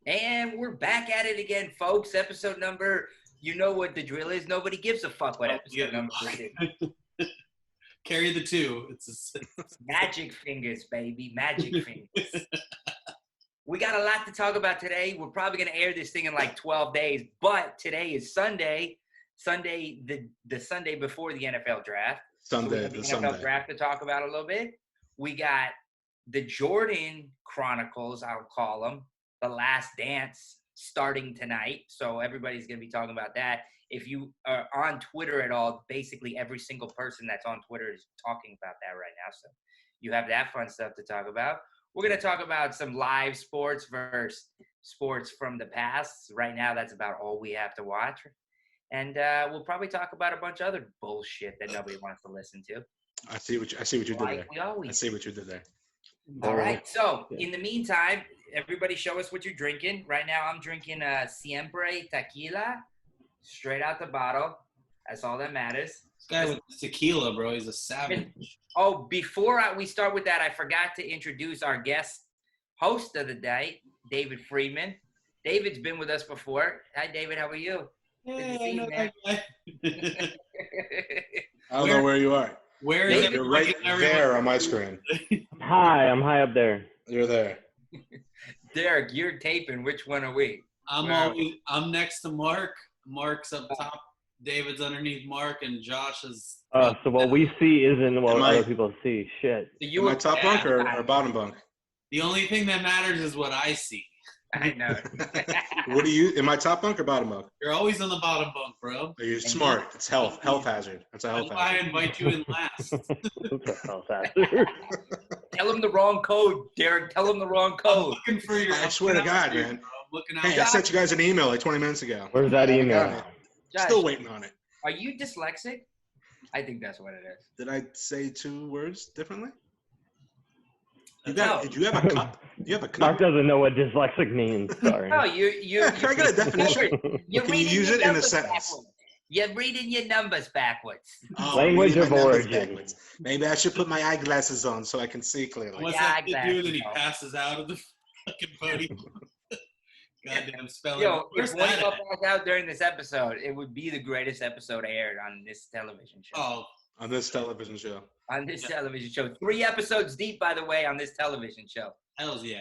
And we're back at it again, folks. Episode number, you know what the drill is. Nobody gives a fuck what episode number it is. Carry the two. It's Magic fingers, baby. Magic fingers. We got a lot to talk about today. We're probably going to air this thing in like 12 days, but today is Sunday, the Sunday before the NFL draft. Sunday, the NFL draft to talk about a little bit. We got the Jordan Chronicles, I'll call them, The Last Dance, starting tonight. So everybody's going to be talking about that. If you are on Twitter at all, basically every single person that's on Twitter is talking about that right now. So you have that fun stuff to talk about. We're going to talk about some live sports versus sports from the past. Right now, that's about all we have to watch. And we'll probably talk about a bunch of other bullshit that nobody wants to listen to. I see what you did there. I see what you did there. All right. So in the meantime, everybody show us what you're drinking. Right now, I'm drinking Siempre Tequila, straight out the bottle. That's all that matters. this guy with tequila, bro. He's a savage. Oh, before we start with that, I forgot to introduce our guest host of the day, David Friedman. David's been with us before. Hi, David. How are you? Yeah, I know that guy. I don't know where you are. Where is You're right there on my screen. Hi, I'm high up there. You're there. Derek, you're taping. Which one are we? I'm next to Mark. Mark's up top. David's underneath Mark, and Josh is. So what we see isn't what other people see. Shit. So you Am I top bunk or bottom bunk? The only thing that matters is what I see. I know. What do you? Am I top bunk or bottom bunk? You're always on the bottom bunk, bro. You're smart. It's health hazard. That's a health That's why I hazard. invite you in last. Tell him the wrong code, Derek. Tell him the wrong code. I'm looking for your. I swear to God, man. I'm looking out. Hey, I sent you guys an email like 20 minutes ago. Where's that email? Josh, Still waiting on it. are you dyslexic? I think that's what it is. Did I say two words differently? Do No. you have a cup? Do you have a cup? Mark doesn't know what dyslexic means. Sorry. No, you. Can I get a definition? You're Can you reading use your it in a numbers sentence? backwards. You're reading your numbers backwards. Oh, Language reading of my numbers origin. backwards. Maybe I should put my eyeglasses on so I can see clearly. What's Yeah, that kid exactly. do? Then he passes out of the fucking podium. Goddamn spelling. Yo, Where's if one that of at? us out during this episode, it would be the greatest episode aired on this television show. Oh, On this television show. On this television show. 3 episodes deep, by the way, on this television show. hells yeah.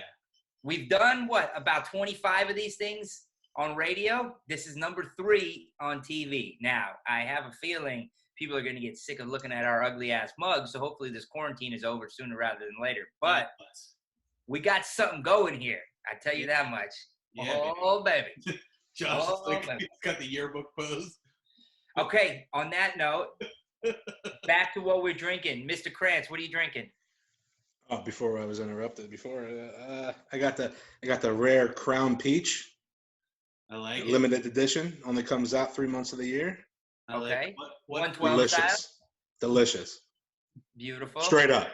We've done, about 25 of these things on radio? This is number 3 on TV. Now, I have a feeling people are going to get sick of looking at our ugly-ass mugs, so hopefully this quarantine is over sooner rather than later. But we got something going here. I tell you that much. Yeah, Oh, baby. Josh is like, baby. he's got the yearbook pose. Okay, on that note, back to what we're drinking. Mr. Krantz, what are you drinking? Oh, before I was interrupted. I got the rare Crown Peach, I like it. limited edition. Only comes out 3 months of the year. I like Okay. it. What 112 style? Delicious. Beautiful. Straight up.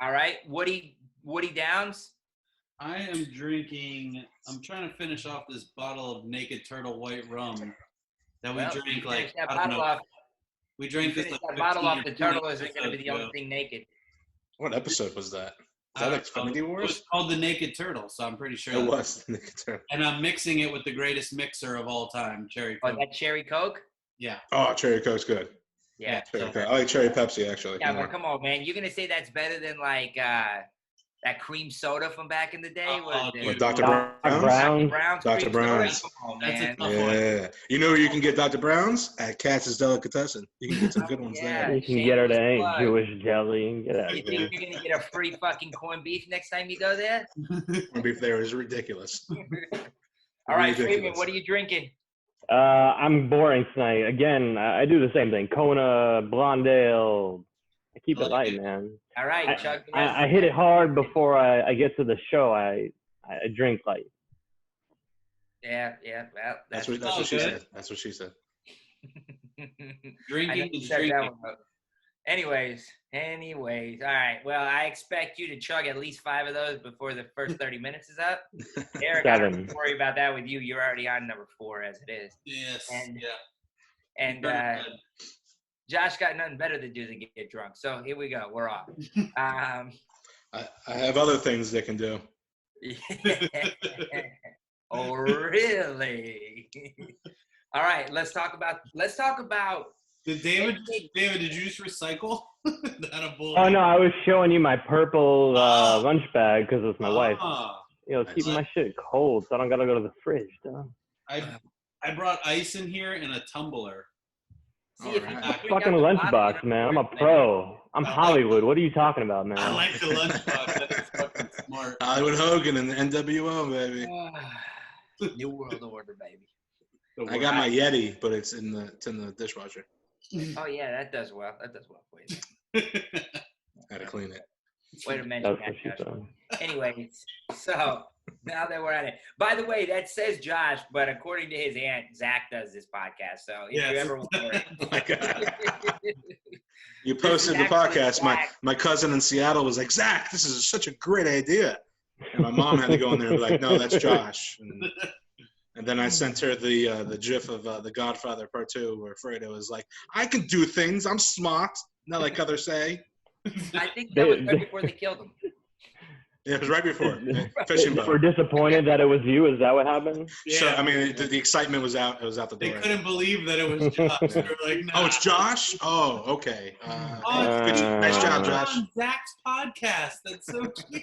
All right. Woody Downs. I am drinking. I'm trying to finish off this bottle of Naked Turtle white rum that we drank like that I don't bottle know. off. We drank this Finish like that bottle 15 off. The or 20 turtle isn't going to be the only episodes thing naked. What episode was that? Is that ago. Xfinity It Wars? was called the Naked Turtle, so I'm pretty sure. It was. And I'm mixing it with the greatest mixer of all time, Cherry Oh, Coke. that cherry Coke? Yeah. Oh, Cherry Coke's good. Yeah. Cherry Coke. I like Cherry Pepsi, actually. Yeah, but come on, man. You're going to say that's better than like that cream soda from back in the day. Oh, dude. Dr. Dr. Brown's? Brown's. Brown's Dr. cream soda? Brown's. Come on, That's a man. tough one. Yeah. You know where you can get Dr. Brown's? At Katz's Delicatessen. You can get some good ones Yeah. there. You can get her to Shameless ain't plug. Jewish jelly. Get out You of think here. you're gonna get a free fucking corned beef next time you go there? Corned beef there is ridiculous. All right, Ridiculous. Friedman, what are you drinking? I'm boring tonight. Again, I do the same thing. Kona, blonde ale. I keep it light, man. All right, Chuck. I hit it hard before I get to the show. I drink light. Yeah. Well, That's what she said. That's what she said. Drinking is Set that drinking. one up. Anyways, all right. Well, I expect you to chug at least 5 of those before the first 30 minutes is up. Eric, I don't 7. worry about that with you. You're already on number 4 as it is. Yes. And- Yeah. And Josh got nothing better to do than get drunk. So here we go. We're off. I have other things they can do. Oh, really? All right. Let's talk about. David, did you just recycle? That a bull? Oh no, I was showing you my purple lunch bag because it's my wife. Ah. You know, it's keeping my shit cold, so I don't gotta go to the fridge. Duh. I brought ice in here in a tumbler. See, if you Alright. can drink Fucking out the lunchbox, bottom, man. I'm a then- pro. I'm Hollywood. What are you talking about, man? I like the lunchbox. That is fucking smart. Hollywood Hogan and the NWO, baby. New World Order, baby. I got my Yeti, but it's in the dishwasher. Oh yeah, that does well. That does well for you. Had to clean it. Way to mention That's what she that, Josh. said. Anyways, so now that we're at it. By the way, that says Josh, but according to his aunt, Zach does this podcast. So if Yes. you ever wonder, Oh my God. You This is posted the actually podcast. Zach. My cousin in Seattle was like, Zach, this is such a great idea. And my mom had to go in there and be like, no, that's Josh. And then I sent her the gif of The Godfather Part 2 where Fredo was like, I can do things. I'm smart. Not like others say. I think that was right before they killed him. Yeah, it was right before. Fishing boat. We're disappointed that it was you. Is that what happened? So, I mean, the excitement was out. It was out the They door. couldn't believe that it was Josh. They were like, nah. Oh, it's Josh? Oh, okay. it's Nice job, Josh. on Zach's podcast. That's so cute.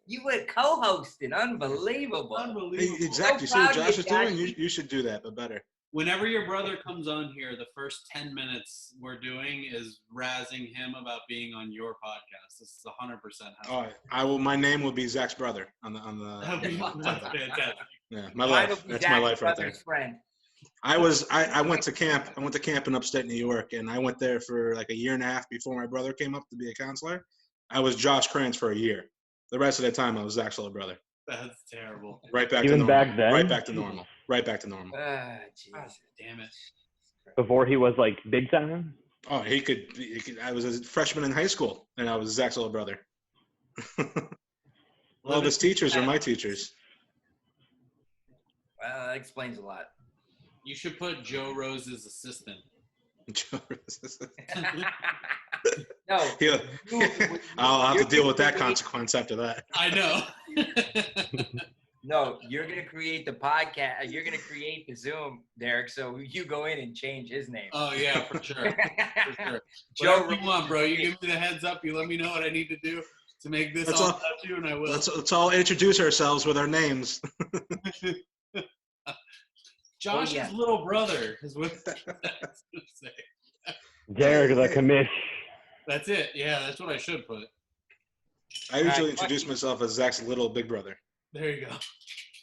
You were co-hosting. Unbelievable. Unbelievable. Exactly. You see So what proud Josh of is you, Josh. doing? You should do that, but better. Whenever your brother comes on here, the first 10 minutes we're doing is razzing him about being on your podcast. This is 100% Oh, I will. My name will be Zach's brother on the. That's fantastic. Yeah, my Mine life. will be That's Zach's my life right there. brother's friend. I went to camp. I went to camp in upstate New York, and I went there for like a year and a half before my brother came up to be a counselor. I was Josh Krantz for a year. The rest of the time, I was Zach's little brother. That's terrible. Right back Even to normal. back then? Right back to normal. Right back to normal. Jeez. Damn it. Before he was like big time? Oh, he could. I was a freshman in high school, and I was Zach's little brother. All of his teachers are my teachers. Well, that explains a lot. You should put Joe Rose's assistant. No. He'll- I'll have You're to deal with gonna that create- consequence after that. I know. No, you're gonna create the podcast. You're gonna create the Zoom, Derek. So you go in and change his name. Oh, yeah, for sure. For sure. Joe Whatever you want, bro. You give me the heads up. You let me know what I need to do to make this That's all all- about you, and I will. Let's all introduce ourselves with our names. Josh's yeah. little brother is what that's what I'm say. Derek the commish. That's it. Yeah, that's what I should put. I usually Alright, introduce myself as Zach's little big brother. There you go.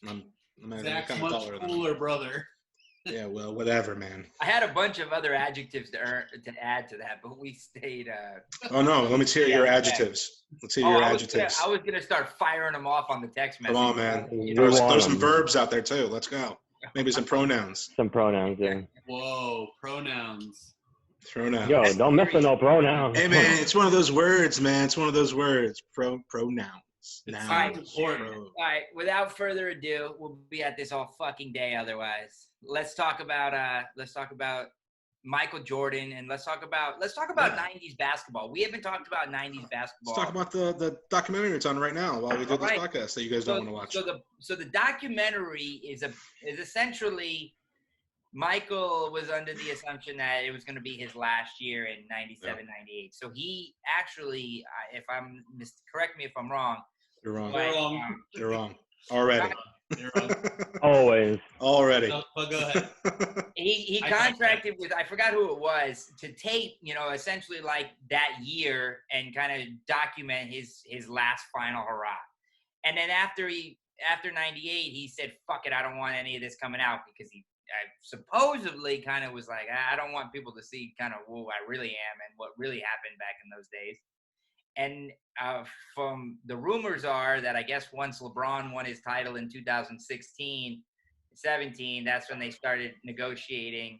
I'm Zach's kind of much taller than him. cooler brother. Yeah, well, whatever, man. I had a bunch of other adjectives to add to that, but we stayed. Oh no, let me hear your Yeah, adjectives. Let's hear your adjectives. I was gonna start firing them off on the text message. Come on, man. You Throw know, Throw some them. verbs out there too. Let's go. Maybe some pronouns. Some pronouns, yeah. Whoa, pronouns. Throw now. Yo, don't mess with no pronouns. Hey man, it's one of those words, man. It's one of those words. Pronouns. It's Nouns. important. Pro- all right. Without further ado, we'll be at this all fucking day. Otherwise, let's talk about Michael Jordan, and let's talk about Yeah. 90s basketball. We haven't talked about 90s basketball. Let's talk about the documentary that's on right now while we do this Alright. podcast that you guys don't want to watch. So the documentary is essentially Michael was under the assumption that it was going to be his last year in 97, 98. So he actually, if I'm correct me if I'm wrong. You're wrong. But, You're wrong. Already. You're wrong. Always. Already. But go ahead. He contracted with, I forgot who it was, to tape, essentially like that year and kind of document his last final hurrah. And then after 98, he said, fuck it, I don't want any of this coming out, because he supposedly kind of was like, I don't want people to see kind of who I really am and what really happened back in those days. And from the rumors are that I guess once LeBron won his title in 2016, 17, that's when they started negotiating,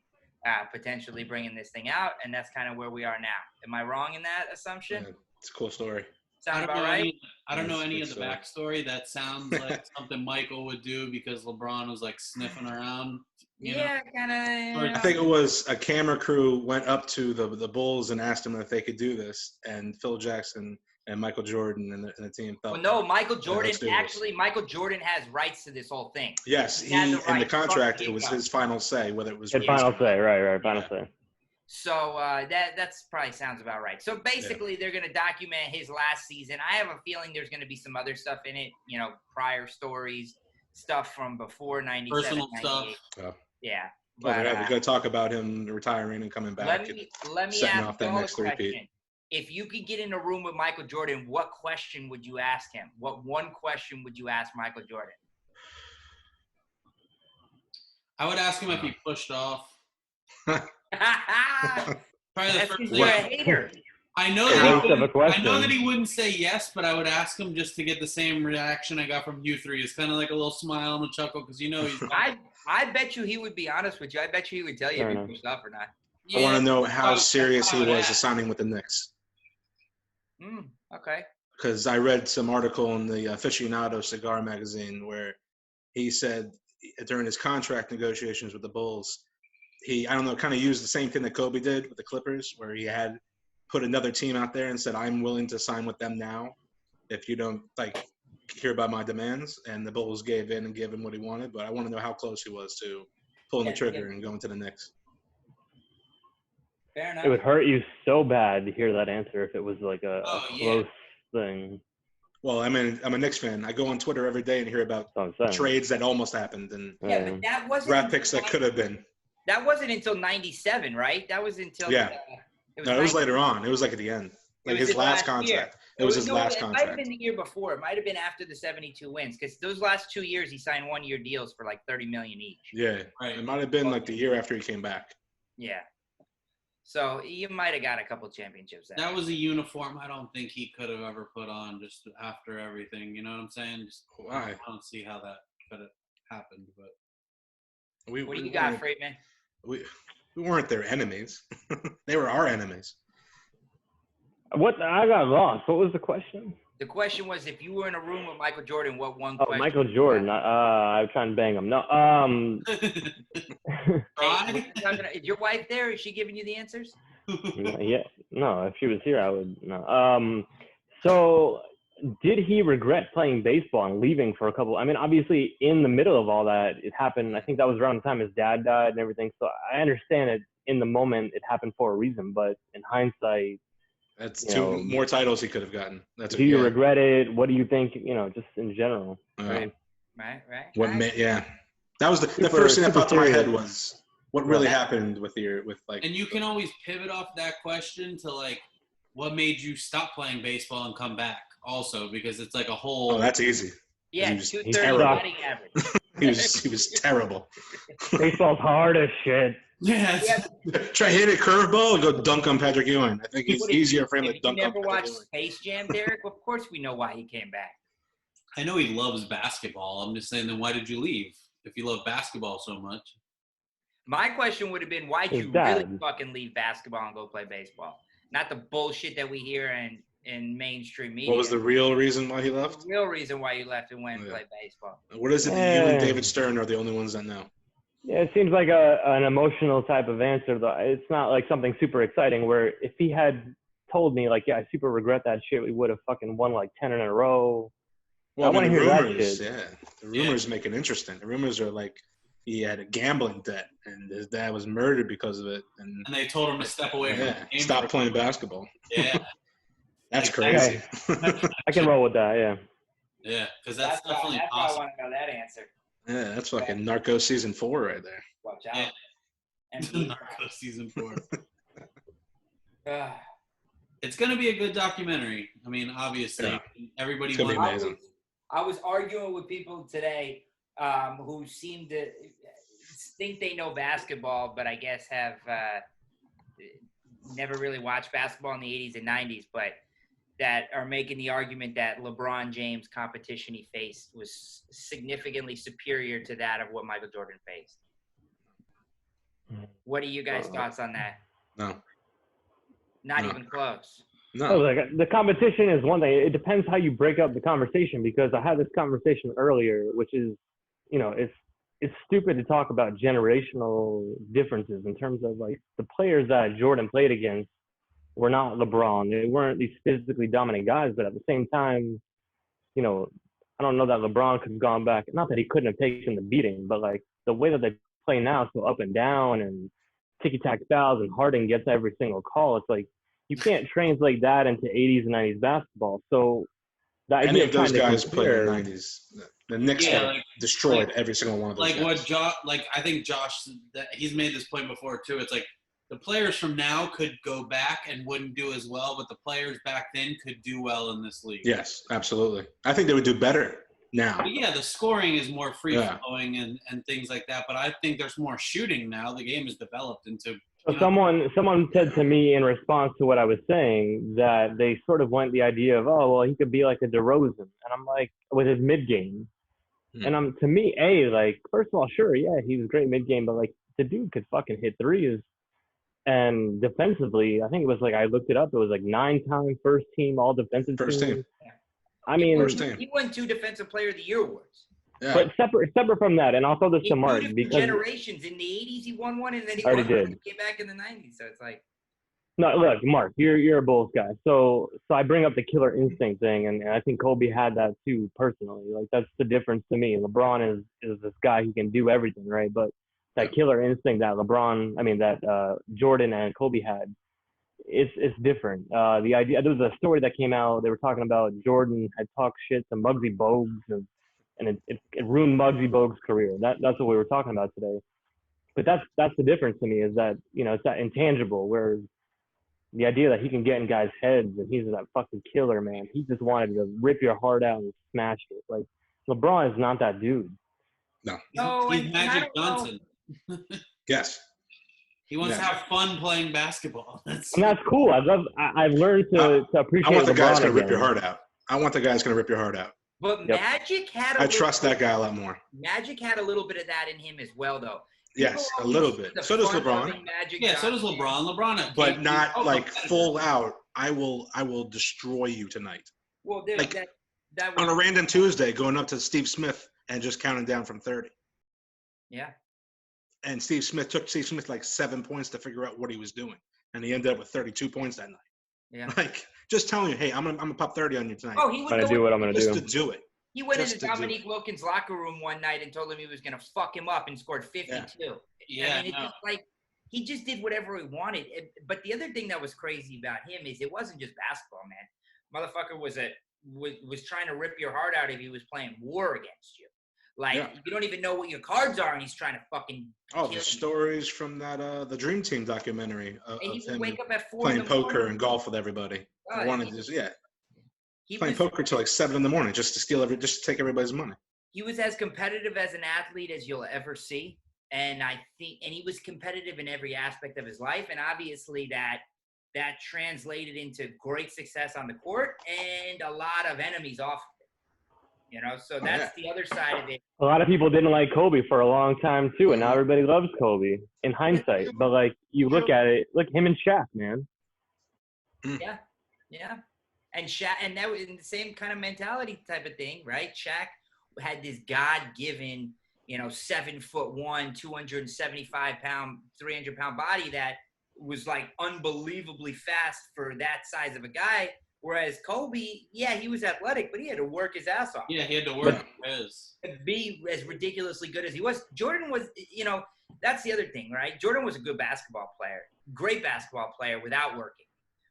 potentially bringing this thing out. And that's kind of where we are now. Am I wrong in that assumption? Yeah, it's a cool story. Sound about right? I don't know any of the so. backstory. That sounds like something Michael would do because LeBron was like sniffing around. Yeah, kind of. I think it was a camera crew went up to the Bulls and asked them if they could do this, and Phil Jackson and Michael Jordan and the team felt. Well, no, Michael Jordan let's do this. actually. Michael Jordan has rights to this whole thing. Yes, He has in the the right. contract, Fuck it was you. his final say whether it was. His final say, right, final Yeah. say. So that's probably sounds about right. So basically, they're going to document his last season. I have a feeling there's going to be some other stuff in it. Prior stories, stuff from before 97, Personal 98. stuff. Yeah. Well, But, we're going to talk about him retiring and coming back. let me setting ask off that you all a next three-peat. question. If you could get in a room with Michael Jordan, what question would you ask him? What one question would you ask Michael Jordan? I would ask him if he pushed off. Probably the That's first because thing. you're a hater. I know It's a that waste of a question. he wouldn't say yes, but I would ask him just to get the same reaction I got from you three. It's kind of like a little smile and a chuckle because he's. I bet you he would be honest with you. I bet you he would tell you Fair if enough. he pushed off or not. I want to know how serious he was ask. signing with the Knicks. Okay. Because I read some article in the Aficionado cigar magazine where he said during his contract negotiations with the Bulls, he, I don't know, kind of used the same thing that Kobe did with the Clippers, where he had put another team out there and said, I'm willing to sign with them now if you don't hear about my demands. And the Bulls gave in and gave him what he wanted. But I want to know how close he was to pulling the trigger and going to the Knicks. Fair enough. It would hurt you so bad to hear that answer if it was like a yeah. close thing. Well, I mean, I'm a Knicks fan. I go on Twitter every day and hear about That's what I'm saying. trades that almost happened and Yeah, but that wasn't draft picks that could have been. That wasn't until 97, right? That was until Yeah. It No, it was later on. It was like at the end. Like his last contract. It was his last It might have contract. been the year before. It might have been after the 72 wins, because those last 2 years he signed 1-year deals for like $30 million each. Yeah. Right. It might have been like the year after he came back. Yeah. So you might have got a couple championships. That was a uniform I don't think he could have ever put on just after everything. You know what I'm saying? Just, Why? I don't see how that could have happened. But What do you got, Friedman? We weren't their enemies. They were our enemies. What? I got lost. What was the question? The question was, if you were in a room with Michael Jordan, what one Oh, question? Michael Jordan. I was trying to bang him. No. Hey, is your wife there? Is she giving you the answers? Yeah. No. If she was here, I would. No. So, did he regret playing baseball and leaving for a couple? I mean, obviously, in the middle of all that, it happened. I think that was around the time his dad died and everything. So I understand it. In the moment, it happened for a reason. But in hindsight, That's two more titles he could have gotten. That's do you regret it? What do you think? Just in general. Right. Yeah. That was the first thing that popped in my head was what really happened with like. And you can always pivot off that question to like, what made you stop playing baseball and come back? Also, because it's like a whole. Oh, that's easy. Yeah, He was 230 batting average. he was terrible. Baseball's hard as shit. Yeah. Try hit a curveball and go dunk on Patrick Ewing. I think it's easier for him to If you dunk on never Patrick watched Ewing. Space Jam, Derek, of course we know why he came back. I know he loves basketball. I'm just saying, then why did you leave if you love basketball so much? My question would have been, why'd His you dad. really fucking leave basketball and go play baseball? Not the bullshit that we hear in mainstream media. What was the real reason why he left? The real reason why you left and went and played baseball? What is it that you and David Stern are the only ones that know? Yeah, it seems like an emotional type of answer, though. It's not like something super exciting where if he had told me, like, yeah, I super regret that shit, we would have fucking won like 10 in a row. Well, I want to the hear that rumors, shit. yeah. The rumors make it interesting. The rumors are like he had a gambling debt, and his dad was murdered because of it. And they told him to step away from the game. Stop playing basketball. Yeah. That's Like, crazy. I can roll with that. Yeah. Yeah, because that's definitely that's possible. why I want to know that answer. Yeah, that's fucking Narco season 4 right there. Watch out. Yeah. And Narco season 4. It's gonna be a good documentary. I mean, obviously, everybody It's gonna be wants. amazing. I was arguing with people today who seem to think they know basketball, but I guess have never really watched basketball in the 80s and 90s, but that are making the argument that LeBron James' competition he faced was significantly superior to that of what Michael Jordan faced. What are you guys' thoughts on that? No. Not even close. No. Oh, like the competition is one thing. It depends how you break up the conversation, because I had this conversation earlier, which is, it's stupid to talk about generational differences in terms of like the players that Jordan played against were not LeBron. They weren't these physically dominant guys, but at the same time, I don't know that LeBron could have gone back. Not that he couldn't have taken the beating, but like the way that they play now, so up and down and ticky-tack fouls, and Harden gets every single call. It's like you can't translate that into 80s and 90s basketball. So the idea Any of those guys played in the compare, 90s. The Knicks destroyed every single one of those guys. I think Josh, he's made this point before too. It's like the players from now could go back and wouldn't do as well, but the players back then could do well in this league. Yes, absolutely. I think they would do better now. But yeah, the scoring is more free flowing and things like that. But I think there's more shooting now. The game is developed into. So someone said to me in response to what I was saying that they sort of went the idea of, oh, well, he could be like a DeRozan. And I'm like, with his mid-game. And to me, like, first of all, sure, yeah, he was great mid-game, but like the dude could fucking hit threes. And defensively, I think it was like, I looked it up, it was like 9-time first team, all defensive First team. I mean, he won 2 Defensive Player of the Year awards. Yeah. But separate from that, and I'll throw this to Mark because generations in the 80s he won one, and then he already did. Came back in the 90s. So it's like, no, look, Mark, you're a Bulls guy, so I bring up the killer instinct thing, and I think Kobe had that too personally. Like that's the difference to me. LeBron is this guy who can do everything, right? But that killer instinct that Jordan and Kobe had, it's different. The idea, there was a story that came out. They were talking about Jordan had talked shit to Muggsy Bogues, and it ruined Muggsy Bogues' career. That's what we were talking about today. But that's the difference to me, is that it's that intangible, where the idea that he can get in guys' heads and he's that fucking killer, man. He just wanted to rip your heart out and smash it. Like LeBron is not that dude. No. He's Magic Johnson. Yes. He wants to have fun playing basketball. And that's cool. I've learned to appreciate. I want the LeBron guy that's gonna again. rip your heart out. I want the guy that's gonna rip your heart out. But Magic had. I trust that guy a lot more. Magic had a little bit of that in him as well, though. Yes, a little bit. So does LeBron. So does LeBron. But not like full out. I will destroy you tonight. Well, like, that on a random Tuesday, going up to Steve Smith and just counting down from 30. Yeah. And Steve Smith like 7 points to figure out what he was doing, and he ended up with 32 points that night. Yeah. Like just telling you, hey, I'm gonna pop 30 on you tonight. Oh, he would do what I'm gonna do. Just to do it. He went into Dominique Wilkins' locker room one night and told him he was going to fuck him up and scored 52. Yeah. I mean, just like he just did whatever he wanted. But the other thing that was crazy about him is it wasn't just basketball, man. Motherfucker was trying to rip your heart out if he was playing war against you. Like you don't even know what your cards are, and he's trying to fucking. Oh, the stories from that the Dream Team documentary of him wake up at 4 playing poker and golf with everybody. Playing poker till like 7 in the morning just to take everybody's money. He was as competitive as an athlete as you'll ever see, and he was competitive in every aspect of his life, and obviously that translated into great success on the court and a lot of enemies off of it. So that's the other side of it. A lot of people didn't like Kobe for a long time too, and now everybody loves Kobe in hindsight. But like you look at it, look him and Shaq, man. Yeah. And Shaq, and that was in the same kind of mentality type of thing, right? Shaq had this God-given, 7'1", 275-pound, 300-pound body that was like unbelievably fast for that size of a guy. Whereas Kobe, yeah, he was athletic, but he had to work his ass off. Yeah, he had to work his. To be as ridiculously good as he was. Jordan was, that's the other thing, right? Jordan was a good basketball player, great basketball player without working.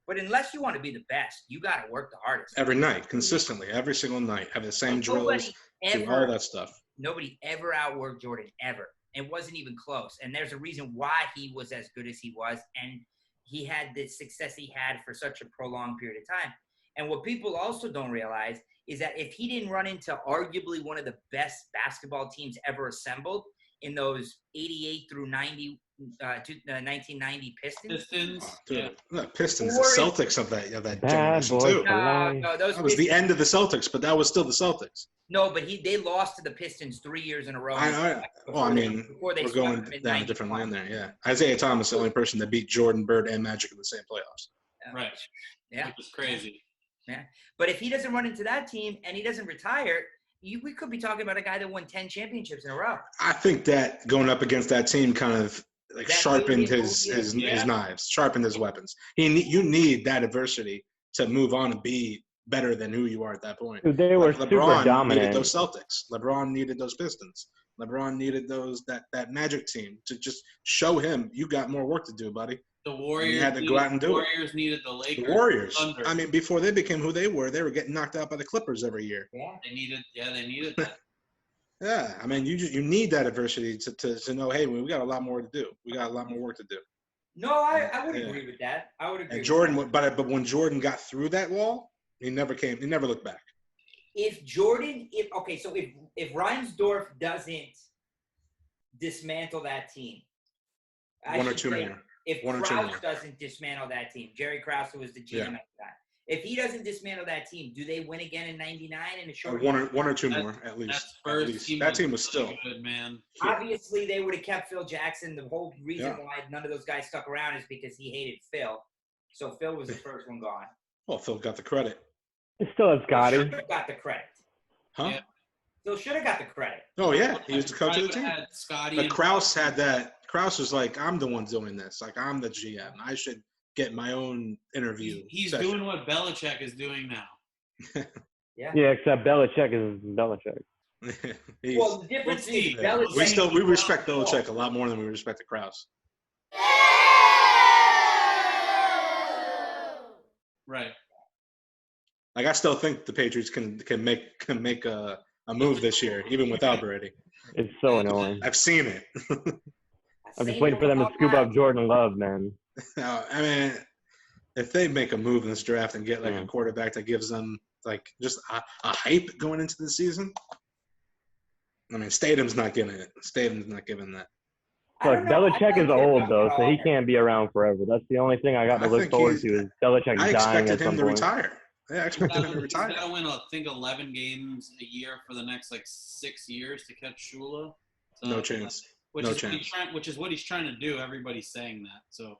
But unless you want to be the best, you got to work the hardest. Every night, consistently, every single night, have the same drills, do all that stuff. Nobody ever outworked Jordan, ever. It wasn't even close. And there's a reason why he was as good as he was. And he had the success he had for such a prolonged period of time. And what people also don't realize is that if he didn't run into arguably one of the best basketball teams ever assembled in those 88 through 90, 1990 Pistons. Pistons, the Celtics of that generation too. No, that was the end of the Celtics, but that was still the Celtics. No, but they lost to the Pistons 3 years in a row. We're going down a different line there. Yeah, Isaiah Thomas, the only person that beat Jordan, Bird, and Magic in the same playoffs. Right. Yeah. Which was crazy. Yeah. But if he doesn't run into that team and he doesn't retire, we could be talking about a guy that won 10 championships in a row. I think that going up against that team kind of sharpened his knives, sharpened his weapons. You need that adversity to move on and be better than who you are at that point. They were super dominant. Needed those Celtics. LeBron needed those Pistons. LeBron needed that Magic team to just show him you got more work to do, buddy. The Warriors had to go out and do it. Warriors needed the Lakers. The Warriors. Thunder. I mean, before they became who they were getting knocked out by the Clippers every year. Yeah. They needed that. Yeah, I mean, you need that adversity to know, hey, we got a lot more to do. We got a lot more work to do. No, I would agree with that. I would agree. And Jordan, but when Jordan got through that wall, he never looked back. If Reinsdorf doesn't dismantle that team, one or two more. If Krause doesn't dismantle that team, Jerry Krause was the GM at the time. If he doesn't dismantle that team, do they win again in '99 in a short? One or two more at least. That team was still good, man. Obviously, they would have kept Phil Jackson. The whole reason why none of those guys stuck around is because he hated Phil. So Phil was the first one gone. Well, Phil got the credit. He still has Scotty. Should have got the credit. Huh? Yeah. Phil should have got the credit. Oh yeah, he was the coach of the team. Scotty but Krause had that. Krause was like, I'm the one doing this. Like, I'm the GM. I should get my own interview. He's doing what Belichick is doing now. Yeah, except Belichick is Belichick. Well, the difference is Belichick. We respect Belichick a lot more than we respect Krause. Right. Like, I still think the Patriots can make a move this year, even without Brady. It's so annoying. I've seen it. I'm just waiting for them to scoop up Jordan Love, man. I mean, if they make a move in this draft and get a quarterback that gives them just a hype going into the season, I mean, Stadium's not giving it. Stadium's not giving that. Look, Belichick is old though, so he can't be around forever. That's the only thing I got to look forward to is Belichick dying at some point. I expected him to retire. Yeah, I expected him to retire. He's got to win, I think, 11 games a year for the next 6 years to catch Shula. So, no chance. Which is what he's trying to do. Everybody's saying that. So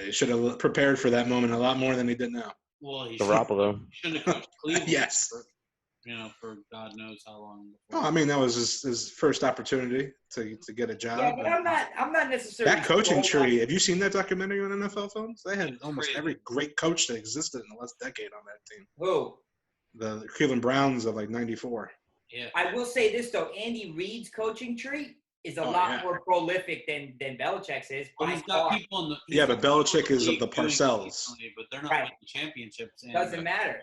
he should have prepared for that moment a lot more than he did now. Well, he shouldn't have coached Cleveland. Yes. For God knows how long. Oh, I mean, that was his first opportunity to get a job. Yeah, but I'm not necessarily. That coaching tree. Have you seen that documentary on NFL Films? They had almost every great coach that existed in the last decade on that team. Who? The Cleveland Browns of '94. Yeah. I will say this though, Andy Reid's coaching tree is a lot more prolific than Belichick's is. But he's got people in the. But Belichick is of the Parcells. But they're not winning championships. Doesn't matter.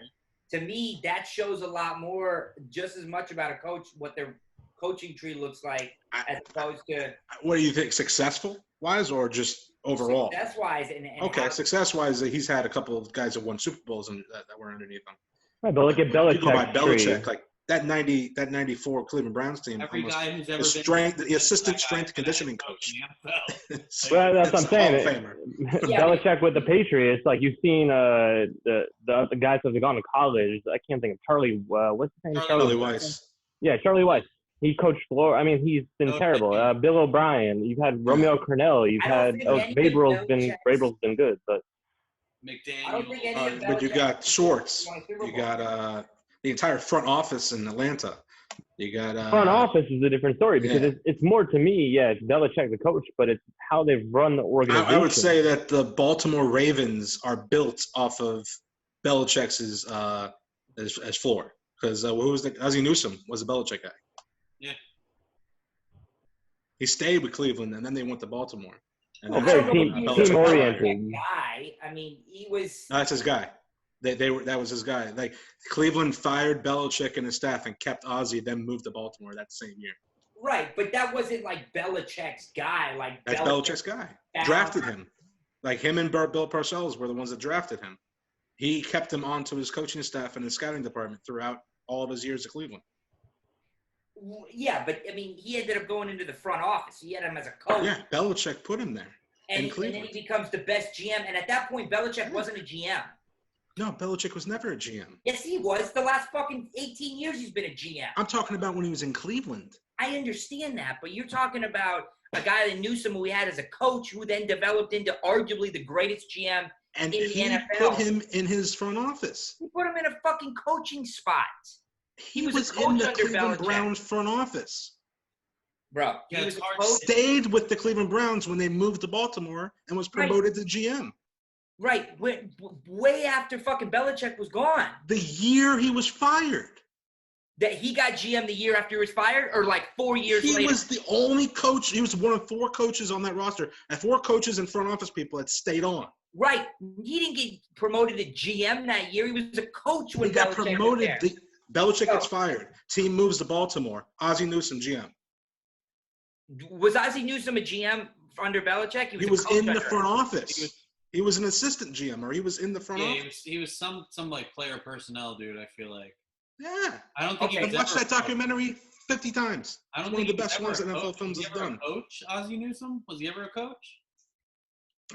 To me, that shows a lot more, just as much about a coach, what their coaching tree looks like, as opposed to. What do you think, successful-wise or just overall? Success-wise. Success-wise, he's had a couple of guys that won Super Bowls and that were underneath him. Right, but look at Belichick. Like that 94 Cleveland Browns team. Every guy who's ever the assistant strength conditioning coach. Well, that's what I'm saying. Belichick with the Patriots, like you've seen the guys that have gone to college. I can't think of Charlie. What's his name? Charlie Weiss. Yeah, Charlie Weiss. He coached Florida. I mean, he's been terrible. Bill O'Brien. You've had Romeo Cornell. You've had Vrabel's been good, but McDaniel. But you got Schwartz. You got the entire front office in Atlanta. You got front office is a different story because it's more to me. Yeah, it's Belichick the coach, but it's how they've run the organization. I would say that the Baltimore Ravens are built off of Belichick's as floor. Because who was Ozzie Newsome was a Belichick guy. Yeah. He stayed with Cleveland, and then they went to Baltimore. And very I don't know if he was Belichick a team-oriented. Belichick guy. I mean, he was. No, that's his guy. That was his guy. Like Cleveland fired Belichick and his staff and kept Ozzie, then moved to Baltimore that same year. Right, but that wasn't like Belichick's guy. Like That's Belichick's guy. Drafted him. Like him and Bill Parcells were the ones that drafted him. He kept him onto his coaching staff and his scouting department throughout all of his years at Cleveland. Yeah, but I mean, he ended up going into the front office. He had him as a coach. Yeah, Belichick put him there. And then he becomes the best GM. And at that point, Belichick wasn't a GM. No, Belichick was never a GM. Yes, he was. The last fucking 18 years he's been a GM. I'm talking about when he was in Cleveland. I understand that, but you're talking about a guy that Newsome who we had as a coach who then developed into arguably the greatest GM and in the he NFL. Put him in his front office. He put him in a fucking coaching spot. He was in the Cleveland Browns front office. Bro, Yeah, was stayed with the Cleveland Browns when they moved to Baltimore and was promoted to GM. Right, way after fucking Belichick was gone. The year he was fired. That he got GM the year after he was fired, or like 4 years later? He was the only coach. He was one of 4 coaches on that roster, and 4 coaches and front office people that stayed on. Right. He didn't get promoted to GM that year. He was a coach when he got Belichick promoted. was there. Belichick gets fired. Team moves to Baltimore. Ozzie Newsome, GM. Was Ozzie Newsome a GM under Belichick? He was in the front office. He was an assistant GM, or he was in the front office. He was some like player personnel dude. I feel like. Yeah. I don't think I've watched that documentary 50 times. I don't it's think one of the best ones that NFL Films has done. Coach Ozzie Newsome, was he ever a coach?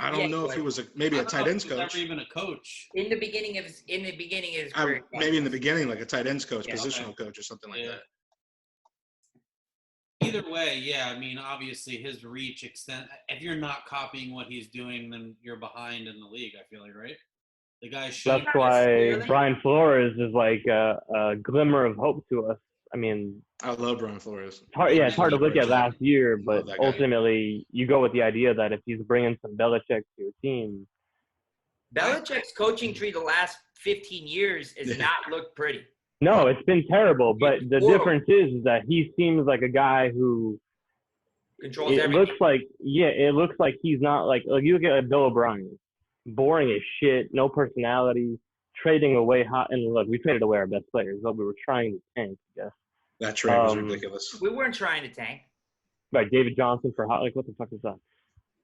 I don't know if he was maybe a tight ends coach. Never even a coach. In the beginning of his career. Maybe in the beginning, like a tight ends coach, positional coach, or something like that. Either way, yeah. I mean, obviously, his reach extent. If you're not copying what he's doing, then you're behind in the league. I feel like, right? The guy. That's why Brian Flores is like a glimmer of hope to us. I mean, I love Brian Flores. It's hard to look at last year, but ultimately, you go with the idea that if he's bringing some Belichick to your team. Belichick's coaching tree the last 15 years has not looked pretty. No, it's been terrible. But the difference is that he seems like a guy who controls everything. It looks like he's not like you look at Bill O'Brien, boring as shit, no personality, trading away hot. And look, we traded away our best players, but we were trying to tank. I guess that trade was ridiculous. We weren't trying to tank. Right, David Johnson for hot. Like, what the fuck is that?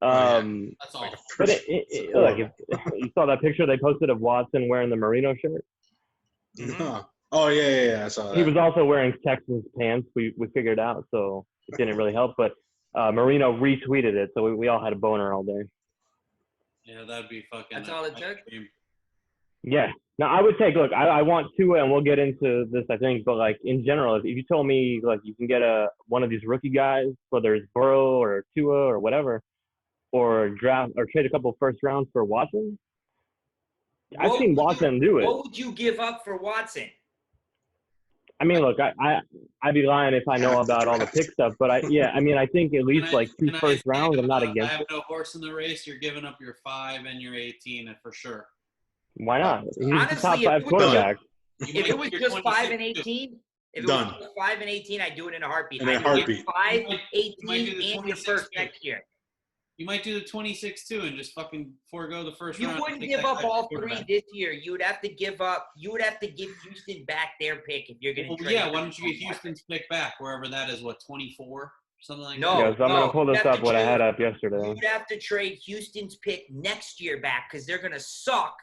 That's all. But look, if you saw that picture they posted of Watson wearing the Merino shirt. Mm-hmm. Oh yeah, I saw that. He was also wearing Texans pants. We figured out, so it didn't really help. But Marino retweeted it, so we all had a boner all day. Yeah, that'd be fucking. That's all it took. Yeah. Now I would take. Look, I want Tua, and we'll get into this, I think. But like in general, if you told me like you can get one of these rookie guys, whether it's Burrow or Tua or whatever, or draft or trade a couple first rounds for Watson, I've seen Watson do it. What would you give up for Watson? I mean, look, I'd be lying if I know about all the pick stuff, but I think at least like 2 first rounds. I'm not against it. I have no horse in the race. You're giving up your 5 and your 18 for sure. Why not? He's honestly, the top 5 quarterback. If it was just 5 and 18, if it was just 5 and 18, I'd do it in a heartbeat. In a heartbeat. 5, 18, and your first next year. You might do the 26 too and just fucking forego the first round. You wouldn't give up all 3 this year. You would have to give Houston back their pick if you're going to trade. Yeah, why don't you get Houston's pick back, wherever that is, 24? Something like that? Yeah, so I'm going to pull this up, what I had up yesterday. You'd have to trade Houston's pick next year back because they're going to suck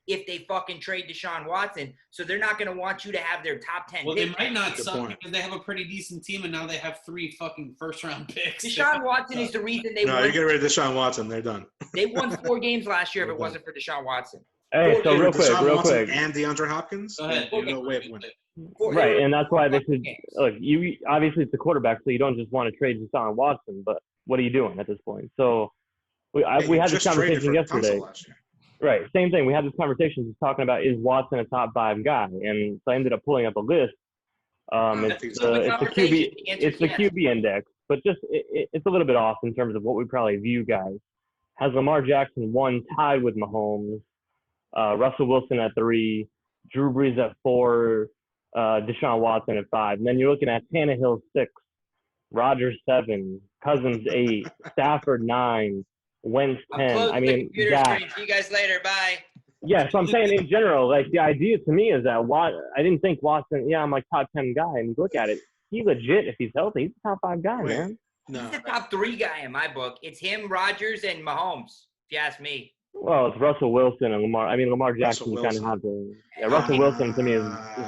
if they fucking trade Deshaun Watson. So they're not going to want you to have their top 10 Well, picks. they might not suck because they have a pretty decent team, and now they have 3 fucking first-round picks. Deshaun Watson is the reason they won. No, you get rid of Deshaun Watson. They're done. They won 4 games last year if it wasn't for Deshaun Watson. Hey, so real quick. And DeAndre Hopkins? Go ahead. No way of winning. Right, and that's why this is – look, you obviously it's the quarterback, so you don't just want to trade Deshaun Watson, but what are you doing at this point? So we had this conversation yesterday. Right, same thing. We had this conversation just talking about is Watson a top 5 guy, and so I ended up pulling up a list. It's the QB index, but just it's a little bit off in terms of what we probably view guys. Has Lamar Jackson 1 tied with Mahomes? Russell Wilson at 3, Drew Brees at 4, Deshaun Watson at 5. And then you're looking at Tannehill 6, Rodgers 7, Cousins 8, Stafford 9, Wentz 10. I'm closing I the mean, computer screen. See you guys later. Bye. Yeah, so I'm saying in general, like the idea to me is that I didn't think Watson, I'm like top 10 guy. And you look at it, he's legit if he's healthy. He's a top 5 guy, Wait. man. No. He's the top 3 guy in my book. It's him, Rodgers, and Mahomes, if you ask me. Well, it's Russell Wilson and Lamar. I mean, Lamar Jackson, you kind of have to. Yeah, Russell Wilson to me is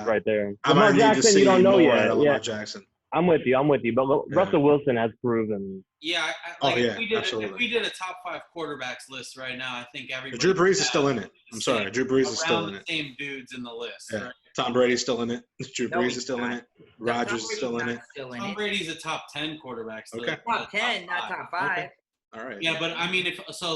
right there. I Lamar might need to Jackson, see you don't know more yet. out of Lamar Yeah, Jackson. I'm with you. But Russell Wilson has proven. Yeah, if we did a top 5 quarterbacks list right now, I think everybody. Drew Brees is still in it. I'm sorry, Drew Brees is still in it. Same dudes in the list. Yeah. Right? Tom Brady's still in it. Drew Brees is still in not. it. Rodgers is still in it. Tom Brady's a top 10 quarterback. Still. Okay. Top 10, not top 5. Okay. All right. Yeah, but I mean,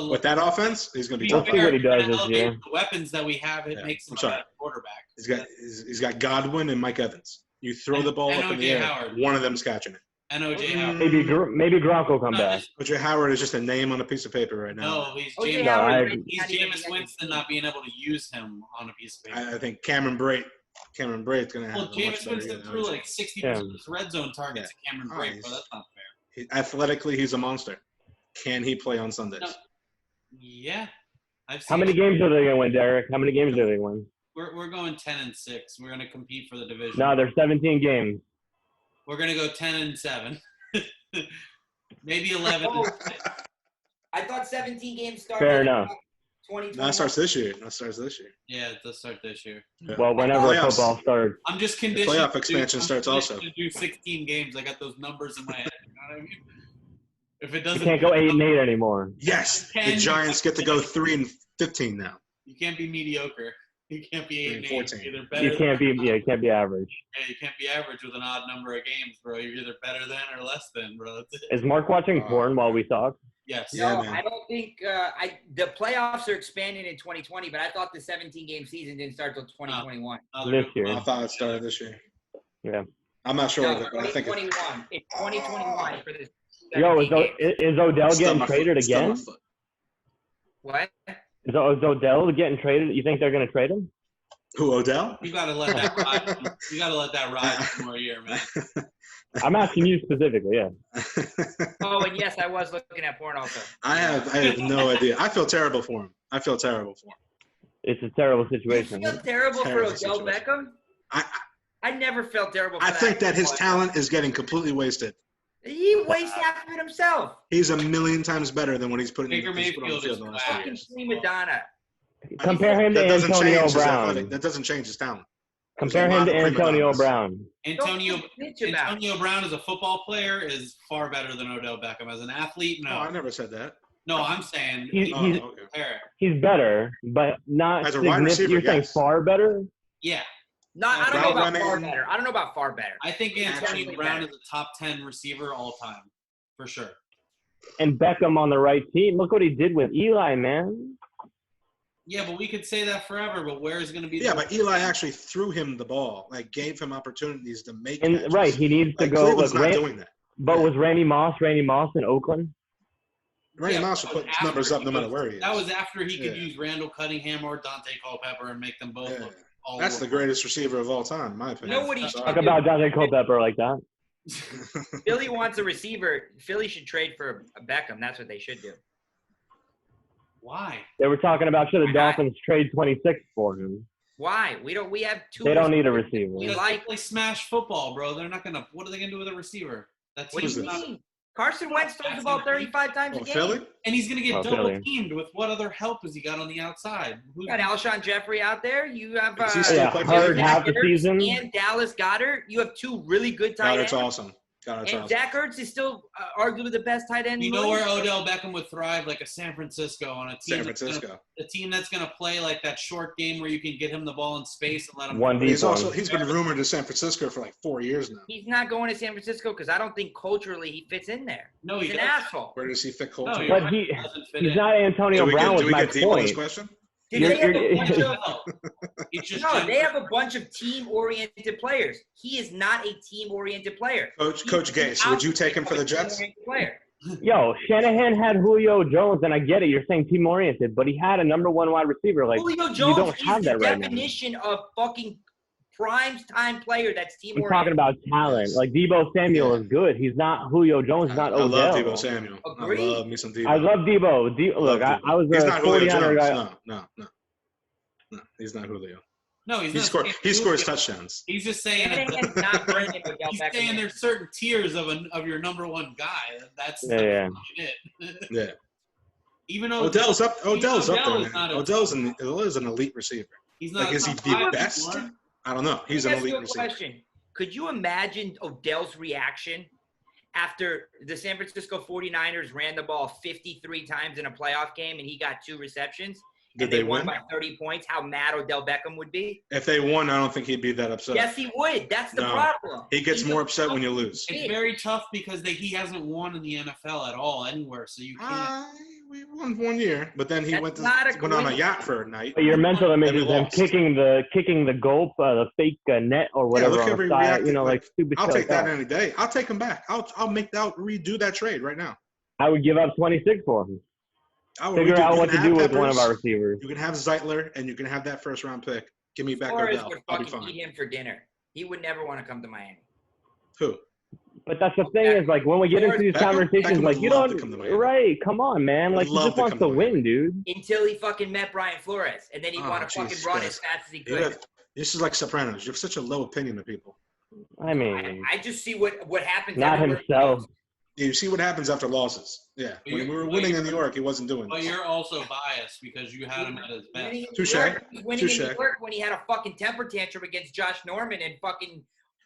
with that offense, he's going to be We'll top see 5. what he does this year. The weapons that we have, it makes him a better quarterback. He's got Godwin and Mike Evans. You throw the ball up in the air, Howard. one of them's catching it. And O.J. Howard. Maybe Gronk will come back. O.J. Howard is just a name on a piece of paper right now. No, he's O.J. James. Howard, He's Jameis Winston not being able to use him on a piece of paper. I think Cameron Braid's going to have Well, a much Jameis better Winston year threw than like 60% of his red zone targets to Cameron Braid, bro. That's not fair. Athletically, he's a monster. Can he play on Sundays? No. Yeah. How many games are they going to win, Derek? How many games are they going to win? We're going 10-6. We're going to compete for the division. No, there's 17 games. We're going to go 10-7. Maybe 11. I thought 17 games started. Fair enough. 2020. No, that starts this year. Yeah, it does start this year. Yeah. Well, whenever Playoffs. football starts. I'm just conditioned. The playoff expansion starts also. To do 16 games. I got those numbers in my head. You know what I mean? If it doesn't, You can't go 8-8 anymore. Yes, the Giants get to go 3-15 now. You can't be mediocre. You can't be 8-8. 14. Either better You can't be average. Yeah, you can't be average with an odd number of games, bro. You're either better than or less than, bro. That's it. Is Mark watching porn while we talk? Yes. Yeah, No, man. I don't think the playoffs are expanding in 2020, but I thought the 17-game season didn't start till 2021. This year. I thought it started this year. Yeah. I'm not sure No, of it, but I think 2021. It's 2021 for this. Yo, is Odell it's getting traded again? What? Is Odell getting traded? You think they're going to trade him? Who, Odell? You gotta let that ride. You gotta let that ride one more year, man. I'm asking you specifically, yeah. Oh, and yes, I was looking at porn also. I have no idea. I feel terrible for him. It's a terrible You situation. feel terrible Terrible for Odell situation. Beckham? I never felt terrible for I that. think that his talent is getting completely wasted. He wastes half of it himself. He's a million times better than what he's putting Baker on the Mayfield field is the last whack. 2 Fucking years. prima donna. Compare him to That doesn't Antonio change his Brown. athletic. That doesn't change his talent. Compare There's a him lot to of prima Antonio donnas. Brown. Antonio Brown as a football player is far better than Odell Beckham. As an athlete, No, no. I never said that. No, I'm saying He's Okay. he's better, but not As a wide significant. receiver, You're saying yes. far better? yeah. No, I don't know about Brown far running. better. I don't know about far better. I think Antonio Actually Brown better. is a top 10 receiver all time, for sure. And Beckham on the right team. Look what he did with Eli, man. Yeah, but we could say that forever. But where is going to be? Yeah, but Eli actually threw him the ball, like gave him opportunities to make And catches. right, he needs to Like, go. Cleveland's Look, not doing that. but was Randy Moss in Oakland? Randy Yeah, Moss but will put his after numbers up he no matter goes- where he is. That was after he could Yeah. use Randall Cunningham or Dante Culpepper and make them both Yeah. look all That's the over. greatest receiver of all time, in my opinion. know what he Sorry. Talk about Dante Culpepper like that. Philly wants a receiver. Philly should trade for a Beckham. That's what they should do. Why? They were talking about should the Why not? Dolphins trade 26 for him. Why? We have two. They don't need a receivers. receiver. We Because like. they play smash football, bro. They're not gonna. What are they gonna do with a receiver? That's What do Who's you this? mean? Carson Wentz throws the ball 35 times a Oh, game. Philly? and he's gonna get Oh, double Philly. teamed with what other help has he got on the outside? You got Alshon Jeffrey out there. You have Is he still Yeah, playing Hurd for half the season. and Dallas Goddard. You have two really good tight Goddard's ends. awesome. Goddard's And awesome. Zach Ertz is still arguably the best tight end. You in the know where league. Odell Beckham would thrive, like a San Francisco on a team. San that's gonna- Francisco. a team that's gonna play like that short game where you can get him the ball in space and let him. One He's deep also one. he's been rumored to San Francisco for like 4 years now. He's not going to San Francisco because I don't think culturally he fits in there. No, He's he an doesn't. asshole. Where does he fit No, culturally? you're But right. he Doesn't fit he's in. not Antonio Brown do was we my get deep on this point. question? Dude, You're- they have a you're- bunch of He's just no, they have a bunch of team-oriented players. He is not a team-oriented player. Coach Gase, would you take him for the Jets? Team-oriented player. Yo, Shanahan had Julio Jones, and I get it. You're saying team-oriented, but he had a number one wide receiver. Like, Julio you Jones don't is have the that right now. definition of fucking prime time player that's team I'm oriented. talking about talent. Yes. Like, Debo Samuel Yeah. is good. He's not Julio Jones, he's not I love Odell. Debo Samuel. Agreed. I love me some Debo. I love Debo. Look, Debo. I was He's a not Julio 49er Jones. guy. No. He's not Julio. No, he's He not. scores touchdowns. He's just saying. Shanahan's not bringing Odell He's Beckham saying in. there's certain tiers of your number one guy. That's Yeah. it. Yeah. Even though Odell's up there, Odell is man. not a- Odell's an elite receiver. he's not. Like, a is he top the five best? anymore. I don't know. He's an Let me ask you elite a receiver. question. Could you imagine Odell's reaction after the San Francisco 49ers ran the ball 53 times in a playoff game and he got 2 receptions? Did And they they won win? by 30 points, how mad Odell Beckham would be? If they won, I don't think he'd be that upset. Yes, he would. That's the No. problem. He gets He's more a- upset when you lose. It's very tough because he hasn't won in the NFL at all anywhere. So you can't. We won 1 year, but then he That's went not on a agreeable. yacht for a night. But your mental image And we is him lost. kicking the goal, the fake net or whatever look on how the he side. reacted, You know, like stupid I'll shit take like that any day. I'll take him back. I'll redo that trade right now. I would give up 26 for him. I would Figure redo- out you what can to do have with one of Peppers, our receivers. You can have Zeitler, and you can have that first round pick. Give me back Flores Odell. would I'll be fucking fine. eat him for dinner. He would never want to come to Miami. Who? But that's the thing is, like, when we get into these Beckham? conversations, Beckham like, would you love don't, to come to Miami. right, come on, man. Would Like, he love just to wants come to to Miami. win, dude. Until he fucking met Brian Flores. And then he Oh, want to fucking Jesus run Christ. as fast as he You could. have, this is like Sopranos. You have such a low opinion of people. I mean, I just see what happens. not everywhere he himself. goes. You see what happens after losses. Yeah. But When we were but winning in you're- New York, he wasn't doing But this. you're also biased because you had him at his best. Winning in New Touche. York, he was winning in Touche. New York when he had a fucking temper tantrum against Josh Norman and fucking,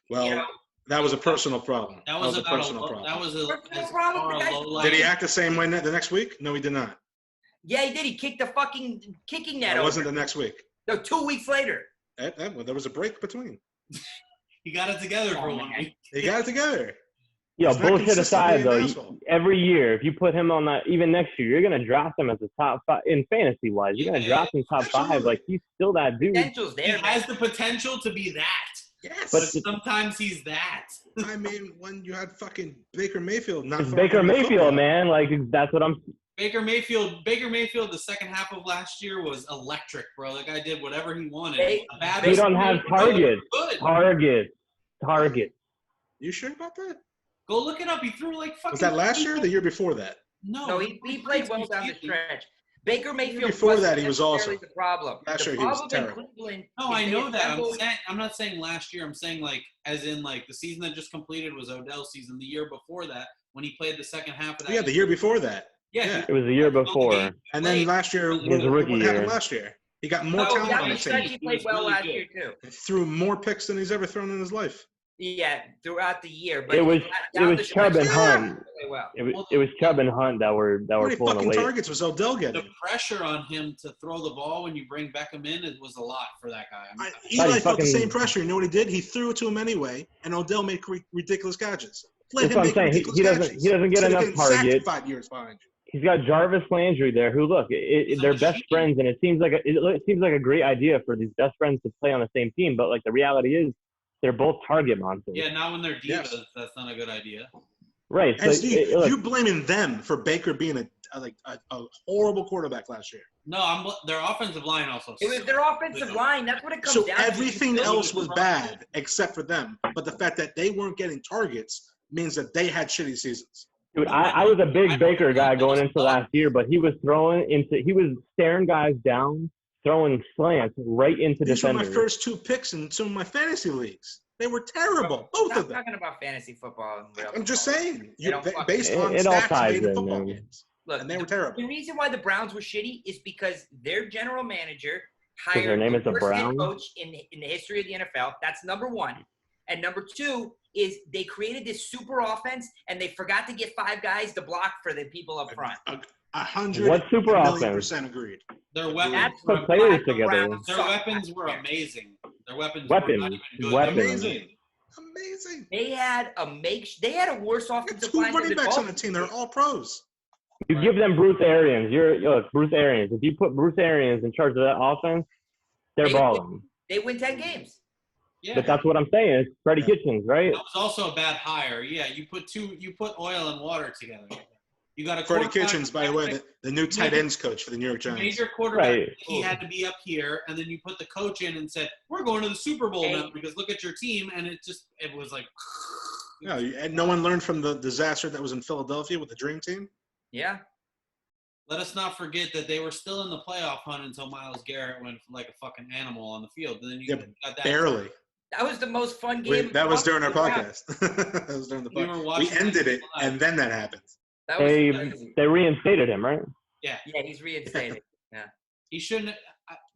Well, you know, that was a personal problem. That was a about personal problem. That was a Personal problem, the guy's low Did he light. act the same way the next week? No, he did not. yeah, he did. He kicked the fucking kicking net It over. wasn't the next week. No, 2 weeks later. Well, there was a break between. He got it together for Oh, 1 man. week. He got it together. Yo, He's not bullshit consistently aside, an though, asshole. every year, if you put him on that, even next year, you're going to draft him as a top 5, in fantasy-wise. You're going to draft him top 5. Absolutely. Like, he's still that dude. Potential's He there, has man. the potential to be that. Yes. But sometimes he's that. I mean, when you had fucking Baker Mayfield, not It's throwing Baker him the Mayfield, football. man. Like, that's what I'm Baker Mayfield, the second half of last year was electric, bro. The guy did whatever he wanted. They- A bad they don't have targets. Good. Target. You sure about that? Go look it up. He threw like fucking. Was that last year or the year before that? No, he played well down the stretch. Baker Mayfield before wasn't that, he was necessarily awesome. the problem. Last The year, he was problem in terrible. Cleveland No, is I they know that. assembled- I'm not saying last year. I'm saying like as in like the season that just completed was Odell's season. The year before that, when he played the second half of that. Yeah, the year before that. Yeah. It was the year before. And then last year, His rookie what year. happened last year? He got more No, talent down on the the stretch, team. he He played was well really last good. year too. He threw more picks than he's ever thrown in his life. Yeah, throughout the year. But It was down the Chubb stretch, and he Hunt. played well. It was Chubb and Hunt that were How many pulling fucking away. targets was Odell The getting? pressure on him to throw the ball when you bring Beckham in was a lot for that guy. Eli Like felt the fucking- same pressure. You know what he did? He threw it to him anyway, and Odell made ridiculous catches. Let That's him what I'm make saying. ridiculous He doesn't catches. get Instead of enough getting sacked targets. 5 years behind you. He's got Jarvis Landry there, who look, He's a they're best machine. friends, and it seems like a great idea for these best friends to play on the same team. But like the reality is, they're both target monsters. Yeah, not when they're divas. Yes. That's not a good idea. Right. So And Steve, look, you blaming them for Baker being a horrible quarterback last year. No, their offensive line also. It was their offensive line. That's what it comes So down to. everything You else build was bad except for them. But the fact that they weren't getting targets means that they had shitty seasons. dude, I was a big Baker guy going into last year, but he was staring guys down, throwing slants right into These were my defenders. first 2 picks in some of my fantasy leagues. They were terrible, both Stop of them. talking about fantasy football. And real I'm just football. saying, They don't fucking- based on It all stats ties made in in, football man. games, Look, and they were terrible. the reason why the Browns were shitty is because their general manager their hired name the is the worst head Browns? coach in the history of the NFL. That's number one. And number two is they created this super offense, and they forgot to get 5 guys to block for the people up front. 100 What super offense? %% agreed. Their weapons. That's Put why players the together. Browns Their suck. weapons were amazing. Their weapons. Weapons. Were not even good. Weapons. They were Amazing. Amazing. They had a worse You got offensive 2 line than running the backs on the Dolphins. team. They're all pros. You give them Bruce Arians. Look, Bruce Arians. If you put Bruce Arians in charge of that offense, they're They- balling. They win 10 games. Yeah. But that's what I'm saying. It's Freddie Kitchens, right? That was also a bad hire. Yeah, you put oil and water together. You got a Freddie quarterback. Kitchens, by the way, the new tight ends coach for the New York Giants. Major quarterback. Right. He had to be up here, and then you put the coach in and said, "We're going to the Super Bowl now because look at your team." And it was like, No, and no one learned from the disaster that was in Philadelphia with the Dream Team. Yeah. let us not forget that they were still in the playoff hunt until Myles Garrett went like a fucking animal on the field. And then you got that barely. That was the most fun game. That was during our podcast. That was during the podcast. We ended it, and then that happened. That was crazy. They reinstated him, right? Yeah. Yeah, he's reinstated. Yeah. He shouldn't.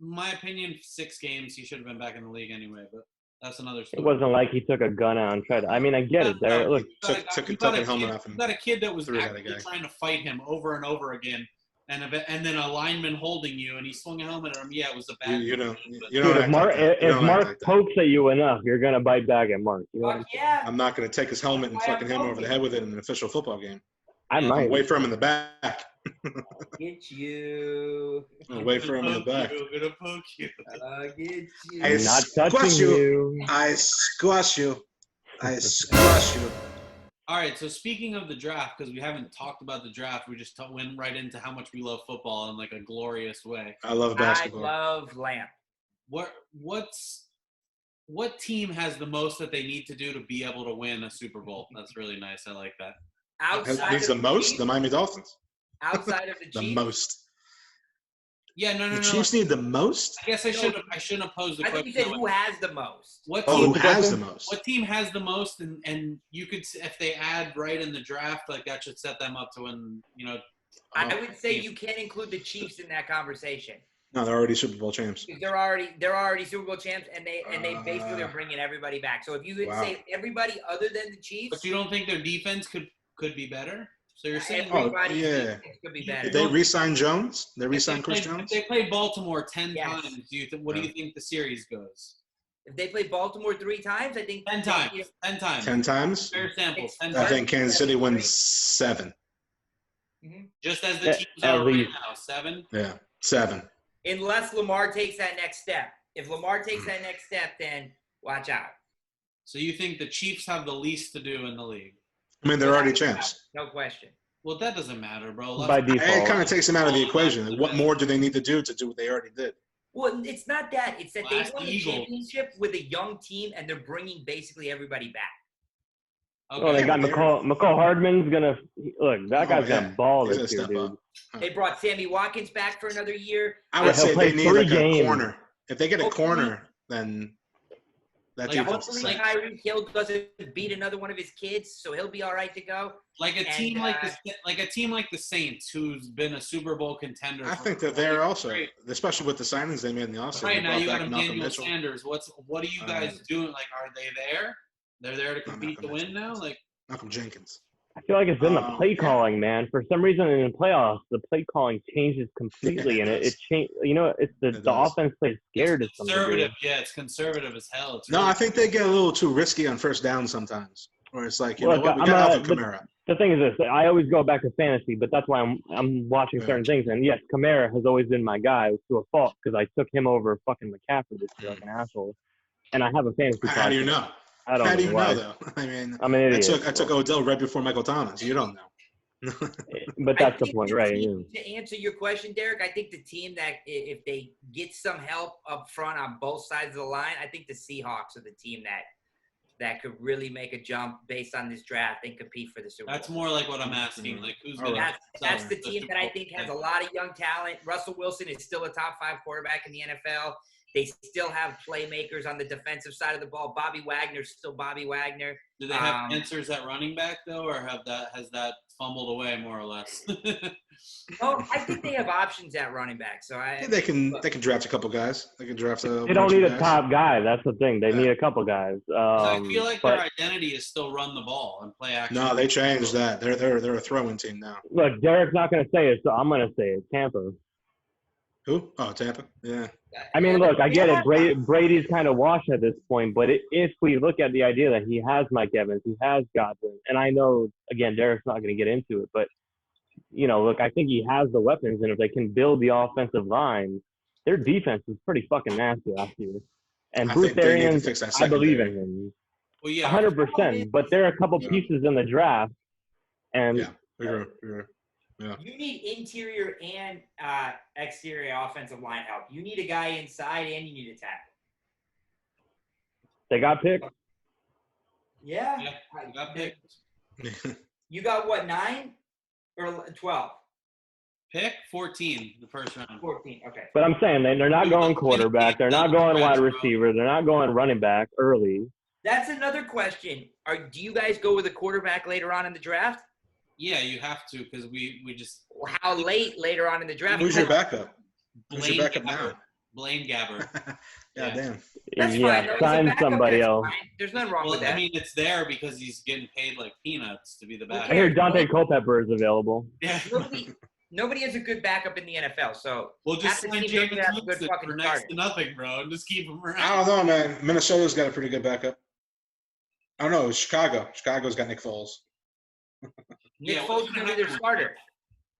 In my opinion, 6 games, he should have been back in the league anyway. But that's another story. It wasn't like he took a gun out and tried to. I mean, I get it. There, look, took a helmet off him. You got a kid that was actually trying to fight him over and over again, and then a lineman holding you, and he swung a helmet at him. Yeah, it was a bad. You don't. Dude, if Mark pokes at you enough, you're gonna bite back at Mark. You know yeah. I'm not gonna take his helmet and fucking hit him over the head with it in an official football game. I might wait for him in the back. Get you. I'll wait for him in the back. I'm gonna poke you. Get you. I not squash touching you. I squash you. I squash you. All right, so speaking of the draft, because we haven't talked about the draft, we just went right into how much we love football in like a glorious way. I love basketball. I love Lamp. What team has the most that they need to do to be able to win a Super Bowl? That's really nice. I like that. Needs the most? Chiefs, the Miami Dolphins. outside of the Chiefs. The most. Yeah, no. The Chiefs need the most? I guess I shouldn't have posed the question. I think you said who has the most. What team who has the most? What team has the most? And you could, if they add right in the draft, like that should set them up to win. You know. I would say you can't include the Chiefs in that conversation. No, they're already Super Bowl champs. They're already Super Bowl champs, and they basically are bringing everybody back. So if you could say everybody other than the Chiefs, but you don't think their defense could be better? So you're saying everybody could be better. Did they re-sign Jones? They re-signed Chris Jones? If they play Baltimore 10 times, what do you think the series goes? If they play Baltimore 3 times, I think 10 times. 10 times. 10 times? Fair sample. 10 I think Kansas City wins 7. Mm-hmm. Just as the teams are right now, 7? Yeah, 7. Unless Lamar takes that next step. If Lamar takes that next step, then watch out. So you think the Chiefs have the least to do in the league? I mean, they're already champs. No question. Well, that doesn't matter, bro. By default. It kind of takes them out of the equation. What more do they need to do what they already did? Well, it's not that. It's that they won the Eagles. championship with a young team, and they're bringing basically everybody back. Okay. Oh, they got McCall Hardman's gonna look. That guy's gonna ball this year, dude. They brought Sammy Watkins back for another year. I would say they need like a corner. If they get a corner, then that defense is hopefully Tyreek Hill doesn't beat another one of his kids, so he'll be all right to go. Like a team like the Saints, who's been a Super Bowl contender. I think they're there also, especially with the signings they made in the offseason. Right now, you got Emmanuel Sanders. What are you guys doing? Like, are they there? They're there to compete to win now. Like Malcolm Jenkins. I feel like it's been the play calling, man. For some reason in the playoffs, the play calling changes completely, and it changed. You know, it's the offense plays scared. It's conservative. Yeah, it's conservative as hell. No, I think they get a little too risky on first down sometimes. Or it's like, you know what, we got Alvin Kamara. The thing is this: I always go back to fantasy, but that's why I'm watching certain things. And yes, Kamara has always been my guy to a fault because I took him over fucking McCaffrey this year like an asshole. And I have a fantasy. How do you know? I don't know. How do you why. know, though? I mean, I'm an idiot. I took Odell right before Michael Thomas. You don't know. But that's the point, right? To answer your question, Derek, I think the team that if they get some help up front on both sides of the line, I think the Seahawks are the team that could really make a jump based on this draft and compete for the Super Bowl. That's more like what I'm asking. Like, who's that's the team that I think has a lot of young talent. Russell Wilson is still a top 5 quarterback in the NFL. They still have playmakers on the defensive side of the ball. Bobby Wagner's still Bobby Wagner. Do they have answers at running back though, or has that fumbled away more or less? Oh, I think they have options at running back. So they can draft a couple guys. They can draft a. They don't need a top guy. That's the thing. They need a couple guys. I feel like their identity is still run the ball and play action. No, they changed that. They're a throwing team now. Look, Derek's not going to say it, so I'm going to say it. Tampa. Who? Oh, Tampa. Yeah. I mean, look, I get it. Brady's kind of washed at this point, but if we look at the idea that he has Mike Evans, he has Godwin, and I know, again, Derek's not going to get into it, but, you know, look, I think he has the weapons, and if they can build the offensive line, their defense is pretty fucking nasty last year. And Bruce Arians, I believe in him. Well, yeah, 100%, but there are a couple pieces in the draft, and Yeah. You need interior and exterior offensive line help. You need a guy inside, and you need a tackle. They got picked. Yeah. Yeah, you got picked. You got what, 9 or 12? Pick 14, the first round. 14. Okay. But I'm saying they're not going quarterback. They're not going wide receiver. They're not going running back early. That's another question. Do you guys go with a quarterback later on in the draft? Yeah, you have to because we just. How late later on in the draft? Who's your backup? Who's Blaine your backup Gabbert. now? Blaine Gabbert. God damn. That's Yeah, fine. Though. As a sign backup, somebody that's else. fine. There's nothing wrong Well, with that. I mean, it's there because he's getting paid like peanuts to be the I backup. hear Dante Culpepper is available. Yeah. Nobody has a good backup in the NFL. So We'll just half the sign team doesn't James have a good Winston fucking for next starter. to nothing, bro, and just keep him around. I don't know, man. Minnesota's got a pretty good backup. I don't know. Chicago. Chicago's got Nick Foles. Nick Yeah, Foles is going to be their starter.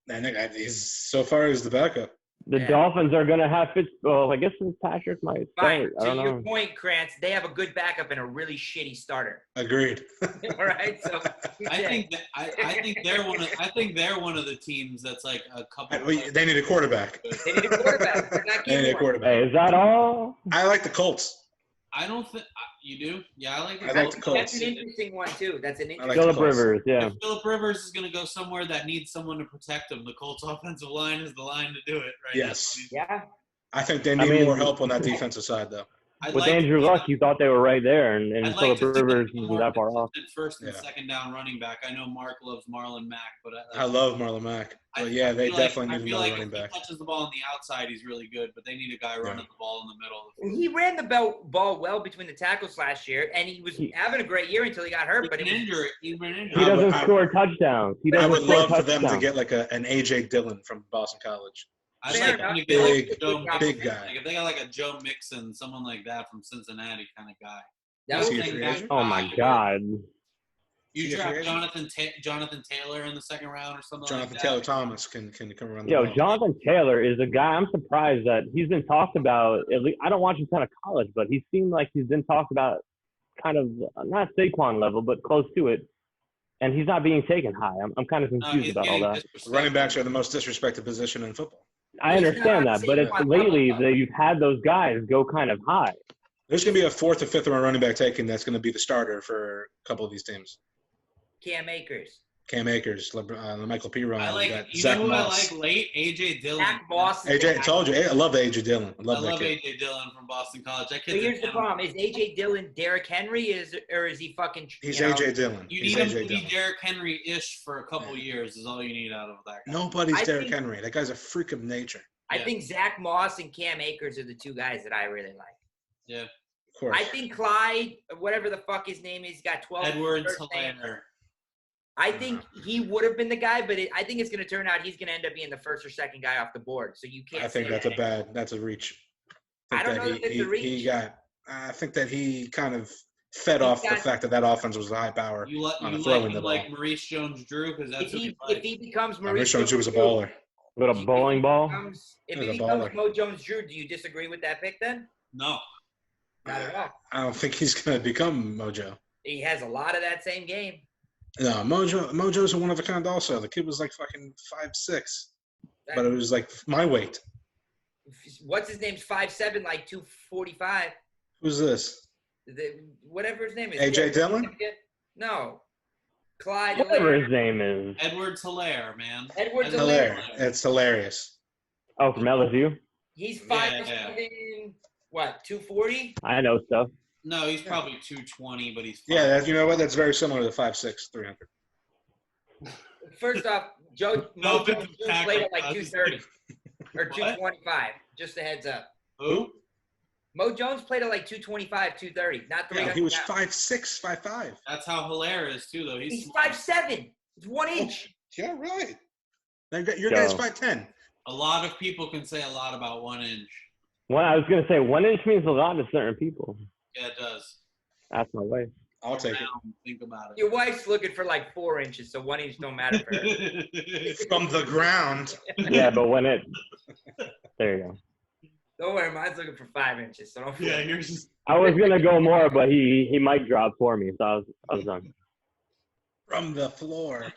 And he's so far he's the backup. The Yeah. Dolphins are going to have I guess Fitzpatrick might Fine. start. I To don't your know. point, Krantz, they have a good backup and a really shitty starter. Agreed. All right. So I think they're one of the teams that's like a couple. They need a quarterback. they need a quarterback. They're not They need getting a one. quarterback. Hey, is that all? I like the Colts. I don't think you do. Yeah, I like. I like the Colts. That's an interesting one too. That's an I interesting. like Philip the Colts. Rivers, yeah. If Philip Rivers is going to go somewhere that needs someone to protect him, the Colts offensive line is the line to do it, right? Yes. Yeah. I think they need more help on that defensive side, though. With Andrew Luck, you thought they were right there, and I'd like Philip to see Rivers them isn't more that far off. consistent first and Yeah. second down running back. I know Mark loves Marlon Mack, but I love Marlon Mack. But yeah, they definitely need another running back. If he touches the ball on the outside, he's really good, but they need a guy running the ball in the middle. He ran the ball well between the tackles last year, and he was having a great year until he got hurt. But He's been injured. He's been injured. He doesn't score touchdowns. He I doesn't would score love for them to touchdowns. get like an A.J. Dillon from Boston College. I'd Fair like enough. them to Big- get Joe Mixon. big guy. Like if they got like a Joe Mixon, someone like that from Cincinnati kind of guy. that Is was he a free agent? Oh my God! You Is he a free draft agent? Jonathan Taylor in the second round or something Jonathan like Taylor that. Thomas can come around the Yo, ball. Jonathan Taylor is a guy. I'm surprised that he's been talked about. At least I don't watch a ton of college, but he seemed like he's been talked about, kind of not Saquon level, but close to it. And he's not being taken high. I'm kind of confused he's about all getting that. disrespected. Running backs are the most disrespected position in football. I understand that, but it's Saquon lately level. that you've had those guys go kind of high. There's going to be a 4th or 5th round running back taken that's going to be the starter for a couple of these teams. Cam Akers. Cam Akers, Michael Piron. I we like got you Zach know who Moss. I like late AJ Dillon. Zach Moss. is AJ, the I guy. told you, I love AJ Dillon. I I love that love kid. AJ Dillon from Boston College. That But kid's here's the animal. problem: is AJ Dillon Derrick Henry, or is he fucking? He's you know, AJ Dillon. You He's need him AJ to be Dillon. Derrick Henry-ish for a couple years is all you need out of that guy. Nobody's I Derrick think- Henry. That guy's a freak of nature. I Yeah. think Zach Moss and Cam Akers are the two guys that I really like. Yeah. Of course. I think Clyde, whatever the fuck his name is, got 12. Edwards first name. Hilaire. I think he would have been the guy, but I think it's going to turn out he's going to end up being the first or second guy off the board. So you can't. I think say that's that. that's a reach. I don't know if it's a reach. I think that he kind of fed off the fact that offense was high power You like on you throwing like, the you ball. like Maurice Jones-Drew because that's If who he you like. if he becomes Rich Mauricio Jones was a baller. With a bowling ball. If He he was a becomes baller. Mo Jones-Drew, do you disagree with that pick then? No. Not at all. I don't think he's going to become Mojo. He has a lot of that same game. No, Mojo's a one of a kind also. The kid was like fucking 5'6", but it was like my weight. What's his name's 5'7", like 245. Who's this? Whatever his name is. AJ Dillon? No. Clyde. Whatever Hilaire. his name is. Edwards Hilaire, man. Edwards Hilaire. Hilaire. It's hilarious. Oh, from LSU. He's Yeah, 5'7", what, 240? I know stuff. No, he's probably 220, but he's Yeah, you know what? That's very similar to 5'6", 300. First off, Mo No, Jones but played at like tackle. 230 or What? 225. Just a heads up. Who? Mo Jones played at like 225, 230, not 300. Yeah, he was pounds. 5'6", 5'5". That's how Hilaire is too, though. He's small. 5'7". It's 1 inch. Yeah, right. Your guy's 5'10". A lot of people can say a lot about 1 inch. Well, I was gonna say 1 inch means a lot to certain people. Yeah, it does. That's my way. I'll take it. Now, think about Your wife's looking for like 4 inches, so 1 inch don't matter for her. it. From the ground. Yeah, but when it, there you go. Don't worry, mine's looking for 5 inches, so don't feel Yeah, yours is. I was gonna go more, but he might drop for me, so I was done. From the floor.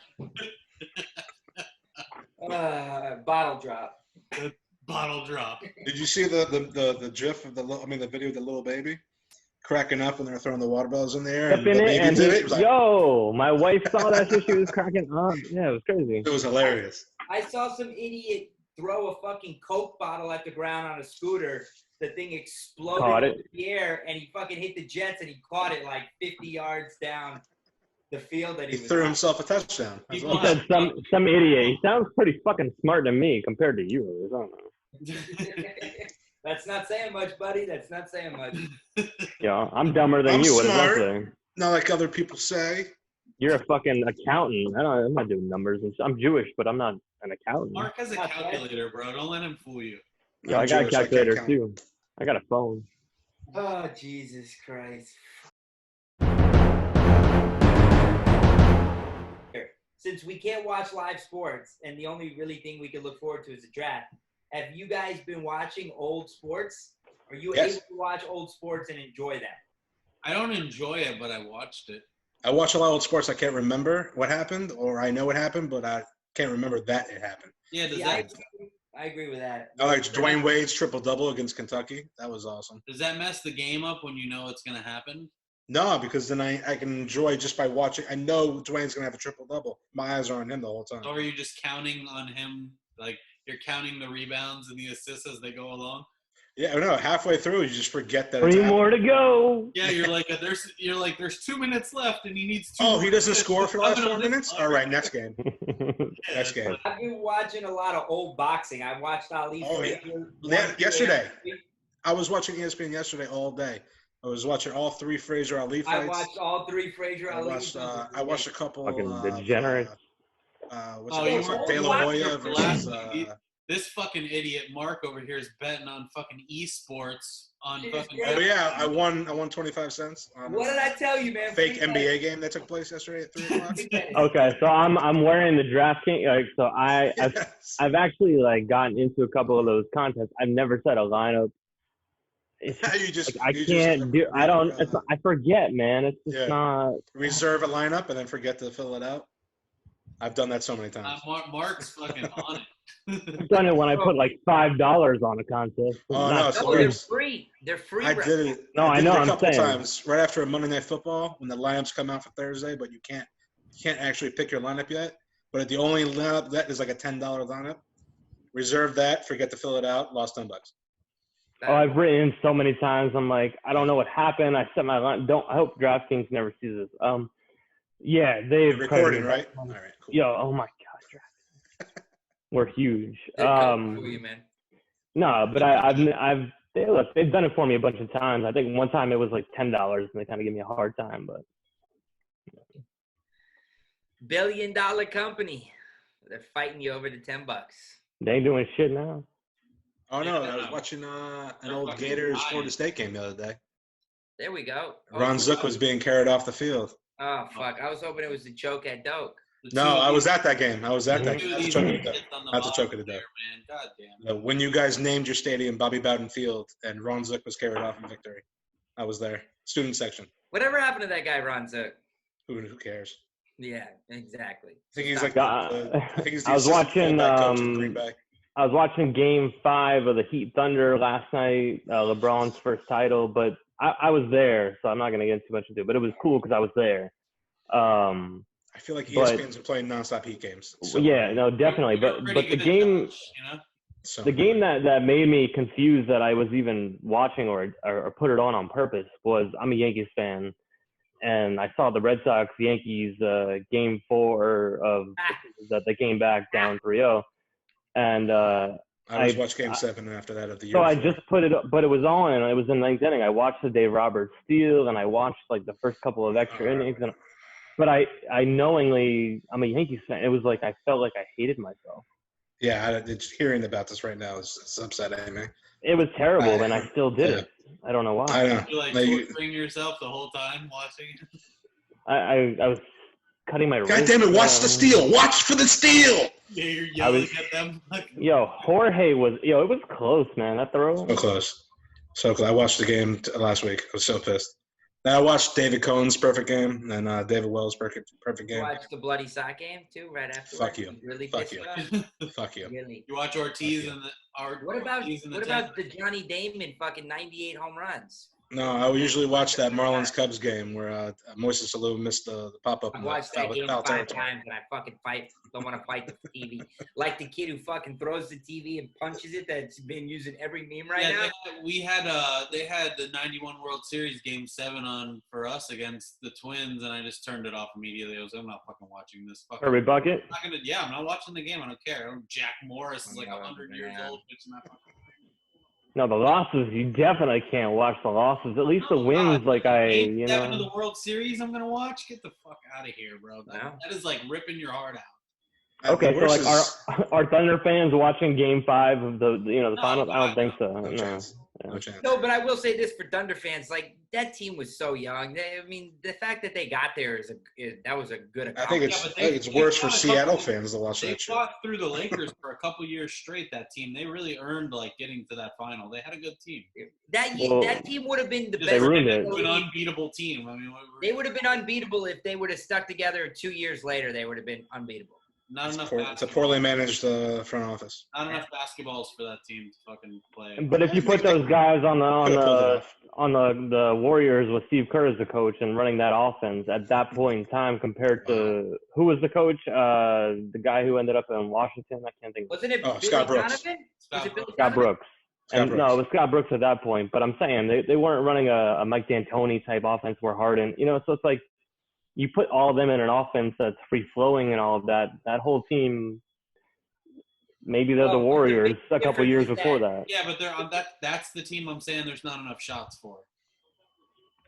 Bottle drop. Bottle drop. Did you see the gif of the video of the little baby cracking up when they're throwing the water bottles in the air? And the baby and did it. It was like, my wife saw that shit. She was cracking up. Yeah, it was crazy. it was hilarious. I saw some idiot throw a fucking Coke bottle at the ground on a scooter. The thing exploded in the air, and he fucking hit the Jets, and he caught it like 50 yards down the field. That He threw himself a touchdown. He said some idiot. He sounds pretty fucking smart to me compared to you. I don't know. That's not saying much, buddy. That's not saying much. Yeah, I'm dumber than you. What is that saying? Not like other people say. You're a fucking accountant. I'm not doing numbers. I'm Jewish, but I'm not an accountant. Mark has a calculator, bro. Don't let him fool you. Yeah, I got a calculator too. I got a phone. Oh, Jesus Christ. Since we can't watch live sports, and the only really thing we can look forward to is a draft, have you guys been watching old sports? Are you able to watch old sports and enjoy them? I don't enjoy it, but I watched it. I watch a lot of old sports. I can't remember what happened, or I know what happened, but I can't remember that it happened. Yeah, I agree with that. I like Dwayne Wade's triple-double against Kentucky. That was awesome. Does that mess the game up when you know it's going to happen? No, because then I can enjoy just by watching. I know Dwayne's going to have a triple-double. My eyes are on him the whole time. Or are you just counting on him? Like, you're counting the rebounds and the assists as they go along? Yeah, no, halfway through, you just forget that Three more to go. Yeah, you're like, there's 2 minutes left, and he needs 2 Oh, he doesn't score for the last 4 minutes? minutes? All right, next game. Next game. I've been watching a lot of old boxing. I watched Ali. Oh, yeah. Yesterday. I was watching ESPN yesterday all day. I was watching all 3 Frazier Ali fights. I watched all 3 Frazier Ali fights. I watched a couple. Fucking degenerates. What's it called? De La Hoya versus. This fucking idiot Mark over here is betting on fucking esports on fucking. Oh yeah, I won 25 cents. What did I tell you, man? Fake NBA game that took place yesterday at 3:00. Okay, so I'm wearing the DraftKings. Like, so I've actually like gotten into a couple of those contests. I've never set a lineup. It's just, I can't do. I don't. I forget, man. It's just not. Reserve a lineup and then forget to fill it out. I've done that so many times. Mark's fucking on it. I've done it when I put like $5 on a contest. Oh no, they're free. They're free. I did it. No, I know. A couple times right after a Monday Night Football when the lineups come out for Thursday, but you can't actually pick your lineup yet. But the only lineup that is like a $10 lineup. Reserve that. Forget to fill it out. Lost $10. Oh, I've written so many times. I'm like, I don't know what happened. I set my line. I hope DraftKings never sees this. Yeah, they've recording, right? All right, cool. Yo, oh my god, we're huge. You, man. No, but they've done it for me a bunch of times. I think one time it was like $10, and they kind of give me a hard time. But $1 billion company, they're fighting you over the $10. They ain't doing shit now. Oh no, I was watching an old Gators Florida State game the other day. There we go. Ron Zook was being carried off the field. Oh fuck! I was hoping it was a choke at Doak. No, I was at that game. I was at that game. Not to choke it to death. God damn. When you guys named your stadium Bobby Bowden Field and Ron Zook was carried off in victory, I was there. Student section. Whatever happened to that guy, Ron Zook? Who cares? Yeah, exactly. I think he's like. I was watching. I was watching Game 5 of the Heat Thunder last night, LeBron's first title, but I was there, so I'm not going to get too much into it. But it was cool because I was there. I feel like ESPN's are playing nonstop Heat games. So. Yeah, no, definitely. But the game, the game that made me confused that I was even watching or put it on purpose was I'm a Yankees fan, and I saw the Red Sox Yankees Game 4 of that they came back down 3-0. And I just watched Game 7 after that of the year. So I just put it up, but it was on, and it was in the ninth inning. I watched the Dave Roberts steal, and I watched like the first couple of extra innings. But I knowingly, I'm a Yankees fan. It was like I felt like I hated myself. Yeah, hearing about this right now is upsetting me. It was terrible, and I still did it. I don't know why. I know. You like torturing yourself the whole time watching it? I was cutting my wrist. God damn it, watch the steal. Watch for the steal. Yeah, you're yelling at them. Yo, Jorge it was close, man. That throw. So close. So close. I watched the game last week. I was so pissed. I watched David Cohen's perfect game and David Wells' perfect You game. watched the bloody sock game too, right after. Fuck you. Really Fuck pissed you. off? Fuck you. Really? You watch Ortiz Fuck and the What about Ortiz and the what about the Johnny Damon fucking 98 home runs? No, I would usually watch that Marlins Cubs game where Moises Alou missed the pop up. I've watched that game 5 times and I fucking don't want to fight the TV. Like the kid who fucking throws the TV and punches it that's been using every meme right now. They had the 91 World Series Game 7 on for us against the Twins, and I just turned it off immediately. I was like, I'm not fucking watching this. Kirby Bucket? I'm not watching the game. I don't care. Jack Morris is like 100 years old. No, the losses, you definitely can't watch the losses. At least the wins, Game 7 of the World Series I'm going to watch? Get the fuck out of here, bro. That is like ripping your heart out. Okay, so like are Thunder fans watching Game 5 of the finals? I don't think so. No chance. No chance. No, but I will say this for Thunder fans, like that team was so young. The fact that they got there that was a good accomplishment. I think it's worse for Seattle fans to watch that shit. They fought through the Lakers for a couple years straight. That team, they really earned like getting to that final. They had a good team. That team would have been the best. They ruined it. An unbeatable team. I mean, they would have been unbeatable if they would have stuck together. 2 years later, they would have been unbeatable. It's a poorly managed front office. Not enough basketballs for that team to fucking play. But if you put those guys on the Warriors with Steve Kerr as the coach and running that offense at that point in time, compared to who was the coach, the guy who ended up in Washington, I can't think. Wasn't it Billy Scott Brooks? Scott Brooks. No, it was Scott Brooks at that point. But I'm saying they weren't running a Mike D'Antoni type offense where Harden, so it's like. You put all of them in an offense that's free-flowing and all of that, that whole team, maybe they're the Warriors a couple years before that. Yeah, but that's the team I'm saying there's not enough shots for.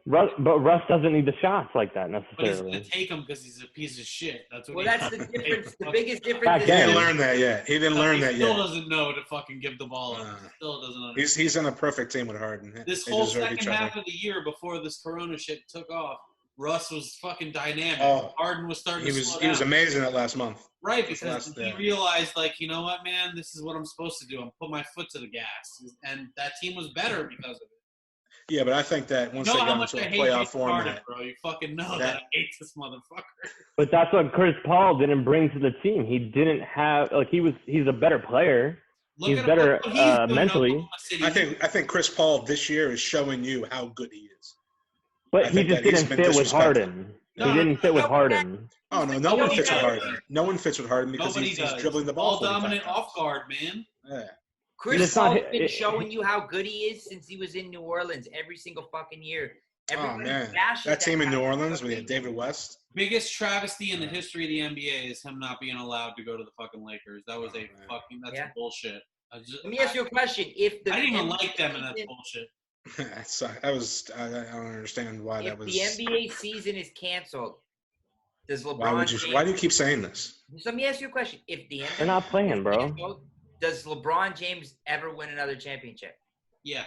But Russ doesn't need the shots like that necessarily. But he's going to take them because he's a piece of shit. That's what that's the difference. The biggest difference He didn't learn that yet. He still doesn't know to fucking give the ball up. He still doesn't understand. He's in a perfect team with Harden. This whole second half of the year before this Corona shit took off, Russ was fucking dynamic. Harden was starting to slow down. He was amazing that last month. Right, because he realized, like, you know what, man, this is what I'm supposed to do. I'm put my foot to the gas. And that team was better because of it. Yeah, but I think that once they got into a playoff format. Bro. You fucking know that I hate this motherfucker. But that's what Chris Paul didn't bring to the team. He didn't have, like, he's a better player. He's better mentally. I think Chris Paul this year is showing you how good he is. But he just didn't fit with Harden. He didn't fit with Harden. Oh, no one fits with Harden. No one fits with Harden because he's dribbling the ball. All dominant off guard, man. Yeah. Chris Paul's been showing you how good he is since he was in New Orleans every single fucking year. Oh, man. That team in New Orleans, we had David West. Biggest travesty in the history of the NBA is him not being allowed to go to the fucking Lakers. That was that's bullshit. Let me ask you a question. I didn't even like them, and that's bullshit. I don't understand why that was. If the NBA season is canceled, does LeBron? Why do you keep saying this? So let me ask you a question. If the NBA they're not playing, bro. Canceled, does LeBron James ever win another championship? Yeah.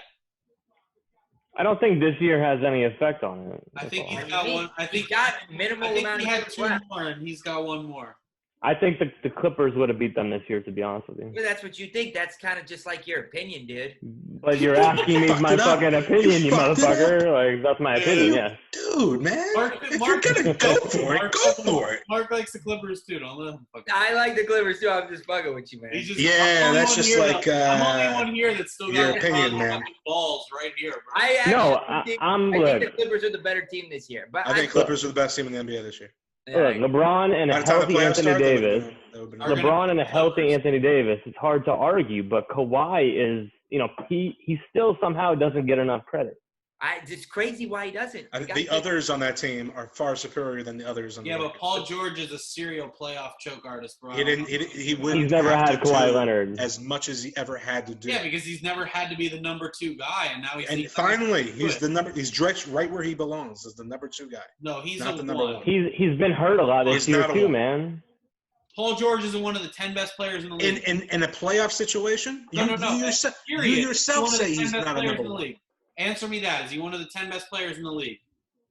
I don't think this year has any effect on it. I think he's got one. I think he got minimal amount. He had 2 more, and he's got 1 more. I think the Clippers would have beat them this year, to be honest with you. Yeah, that's what you think. That's kind of just like your opinion, dude. But you're asking me my fucking opinion, you motherfucker. Like, that's my opinion, yeah. Dude, man. If you're going to go for it, go for it. Mark likes the Clippers, too. Don't let him fucking. I like the Clippers, too. I'm just fucking with you, man. That's just like I'm the only one here that's still your opinion, man. Balls right here, bro. I think the Clippers are the better team this year. But I think Clippers are the best team in the NBA this year. Look, LeBron and a healthy Anthony Davis. LeBron and a healthy Anthony Davis. It's hard to argue, but Kawhi is, he still somehow doesn't get enough credit. It's crazy why he doesn't. The others on that team are far superior than the others on the Lakers. But Paul George is a serial playoff choke artist, bro. He's never had Kawhi Leonard as much as he ever had to do. Yeah, because he's never had to be the number 2 guy, and now he's. And finally, he's the number. He's stretched right where he belongs as the number 2 guy. No, he's not the number 1. He's been hurt a lot this year too, man. Paul George is one of the 10 best players in the league. In a playoff situation, you yourself say he's not a number 1. Answer me that. Is he one of the 10 best players in the league?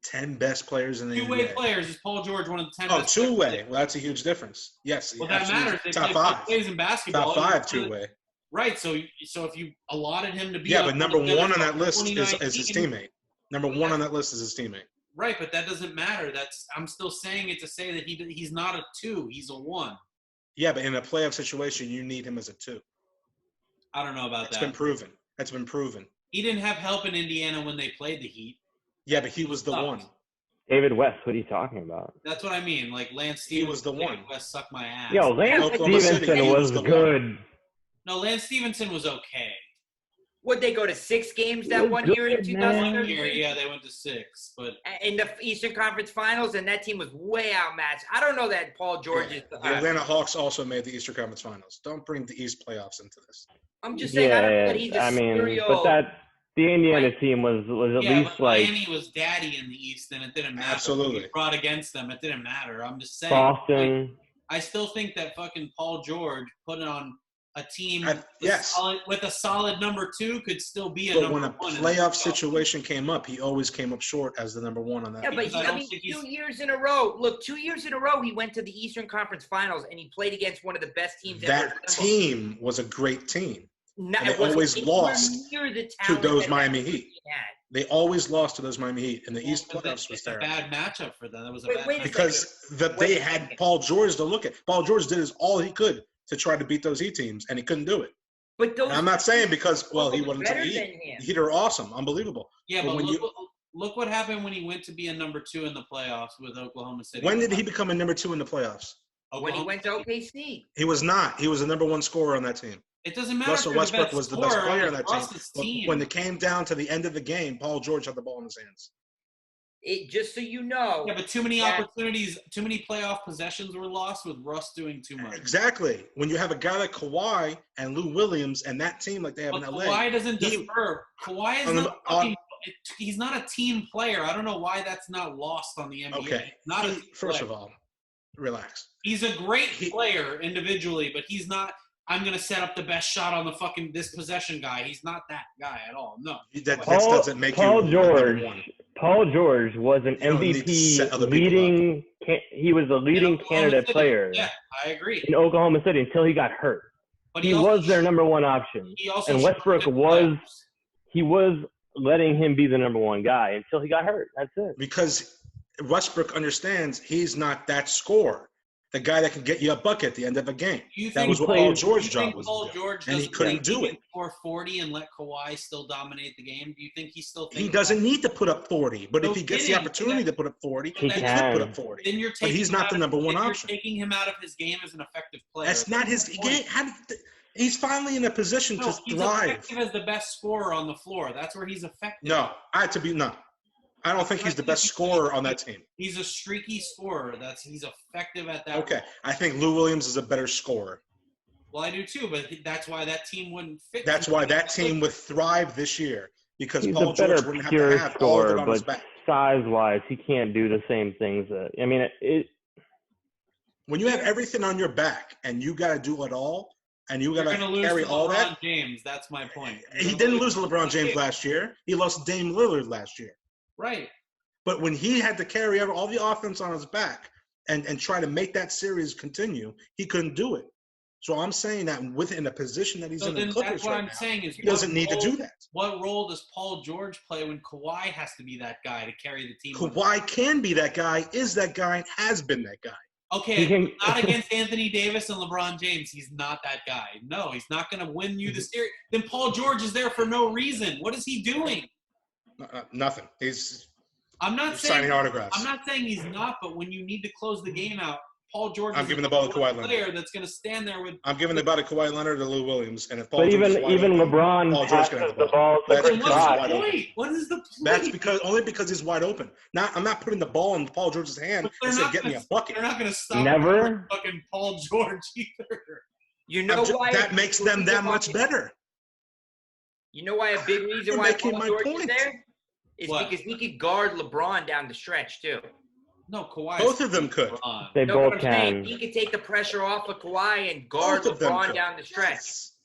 10 best players in the NBA. Two-way players. Is Paul George one of the 10 best players? Two-way. Well, that's a huge difference. Yes. Well, that matters. They top play 5 plays in basketball. Top 5 two-way. Right. So if you allotted him to be but number 1 on that list is his teammate. Number one on that list is his teammate. Right, but that doesn't matter. I'm still saying it to say that he's not a 2. He's a 1. Yeah, but in a playoff situation, you need him as a 2. I don't know about It's that. been proven. That's been proven. He didn't have help in Indiana when they played the Heat. Yeah, but he was the one. David West, what are you talking about? That's what I mean. Like Lance He Stevenson. was the one. West sucked my ass. Yo, Lance Oklahoma City, Stevenson he was was the good. No, Lance Stevenson was okay. Would they go to 6 games that It was one year in good, man. 2013? Yeah, they went to 6, but In the Eastern Conference Finals, and that team was way outmatched. I don't know that Paul George is. The Atlanta Hawks also made the Eastern Conference Finals. Don't bring the East playoffs into this. I'm just saying, I don't know that he's a serial. but the Indiana team was at least but like Miami was daddy in the East, and it didn't matter. Absolutely. He brought against them. It didn't matter. I'm just saying. Boston. Like, I still think that fucking Paul George put on a team with a solid number 2 could still be a but number 1. But when a playoff situation came up, he always came up short as the number 1 on that. Yeah, but I mean, 2 years in a row. Look, 2 years in a row, he went to the Eastern Conference Finals, and he played against one of the best teams ever. That team was a great team. And they always lost to those Miami Heat. They always lost to those Miami Heat, and the East playoffs was terrible. It's a bad matchup for them. That was a bad matchup. Because they had Paul George to look at. Paul George did all he could to try to beat those Heat teams, and he couldn't do it. But those, I'm not saying because, he went into the Heat. The Heat are awesome, unbelievable. Yeah, but look what happened when he went to be a number 2 in the playoffs with Oklahoma City. When did he become a number 2 in the playoffs? When he went to OKC. He was not. He was the number 1 scorer on that team. It doesn't matter. Russell Westbrook was the best player on that team. When it came down to the end of the game, Paul George had the ball in his hands. Just so you know. Yeah, but too many opportunities, too many playoff possessions were lost with Russ doing too much. Exactly. When you have a guy like Kawhi and Lou Williams and that team like they have in LA. Kawhi doesn't defer. Kawhi is not he's not a team player. I don't know why that's not lost on the NBA. Okay. First of all, relax. He's a great player individually, but he's not – I'm going to set up the best shot on the fucking this possession guy. He's not that guy at all. No. That doesn't make Paul you George. one. Paul George was an MVP leading – he was the leading candidate player. Yeah, I agree. In Oklahoma City until he got hurt. But he was their number 1 option. And Westbrook was letting him be the number 1 guy until he got hurt. That's it. Because Westbrook understands he's not that scorer. The guy that can get you a bucket at the end of a game. That was what Paul George's job was. And he couldn't do it. For 40 and let Kawhi still dominate the game. Do you think he still thinks he doesn't need to put up 40, but if he gets the opportunity to put up 40, he can put up 40. Then you're but he's not the number 1 option. You're taking him out of his game as an effective player. That's not his game. He's finally in a position to thrive. He's effective as the best scorer on the floor. That's where he's effective. I don't think he's the best scorer on that team. He's a streaky scorer. He's effective at that. Okay, I think Lou Williams is a better scorer. Well, I do too, but that's why that team wouldn't fit. That's why that team would thrive this year because he's Paul George wouldn't have to have all of it on his back. Size-wise, he can't do the same things. When you have everything on your back and you got to do it all, and you got to carry all that. James, that's my point. He didn't lose to LeBron James last year. He lost Dame Lillard last year. Right. But when he had to carry all the offense on his back and try to make that series continue, he couldn't do it. So I'm saying that within the position that he's in the Clippers right now, he doesn't need to do that. What role does Paul George play when Kawhi has to be that guy to carry the team? Kawhi can be that guy, is that guy, and has been that guy. Okay, not against Anthony Davis and LeBron James. He's not that guy. No, he's not going to win you the series. Then Paul George is there for no reason. What is he doing? Nothing. He's signing autographs. I'm not saying he's not, but when you need to close the game out, Paul George is giving the ball to Kawhi Leonard. Player that's going to stand there with. I'm giving the ball to Kawhi Leonard or Lou Williams, and if Paul but George even LeBron Paul George can have the ball. What's the point? What is the point? That's because he's wide open. I'm not putting the ball in Paul George's hand and saying, "Get me a bucket." They're not going to stop. Never fucking Paul George either. You know why that makes them that much better. You know why a big reason why Paul George is there is because he could guard LeBron down the stretch too. No, Kawhi. Both of them could. They both can. He could take the pressure off of Kawhi and guard LeBron down the stretch,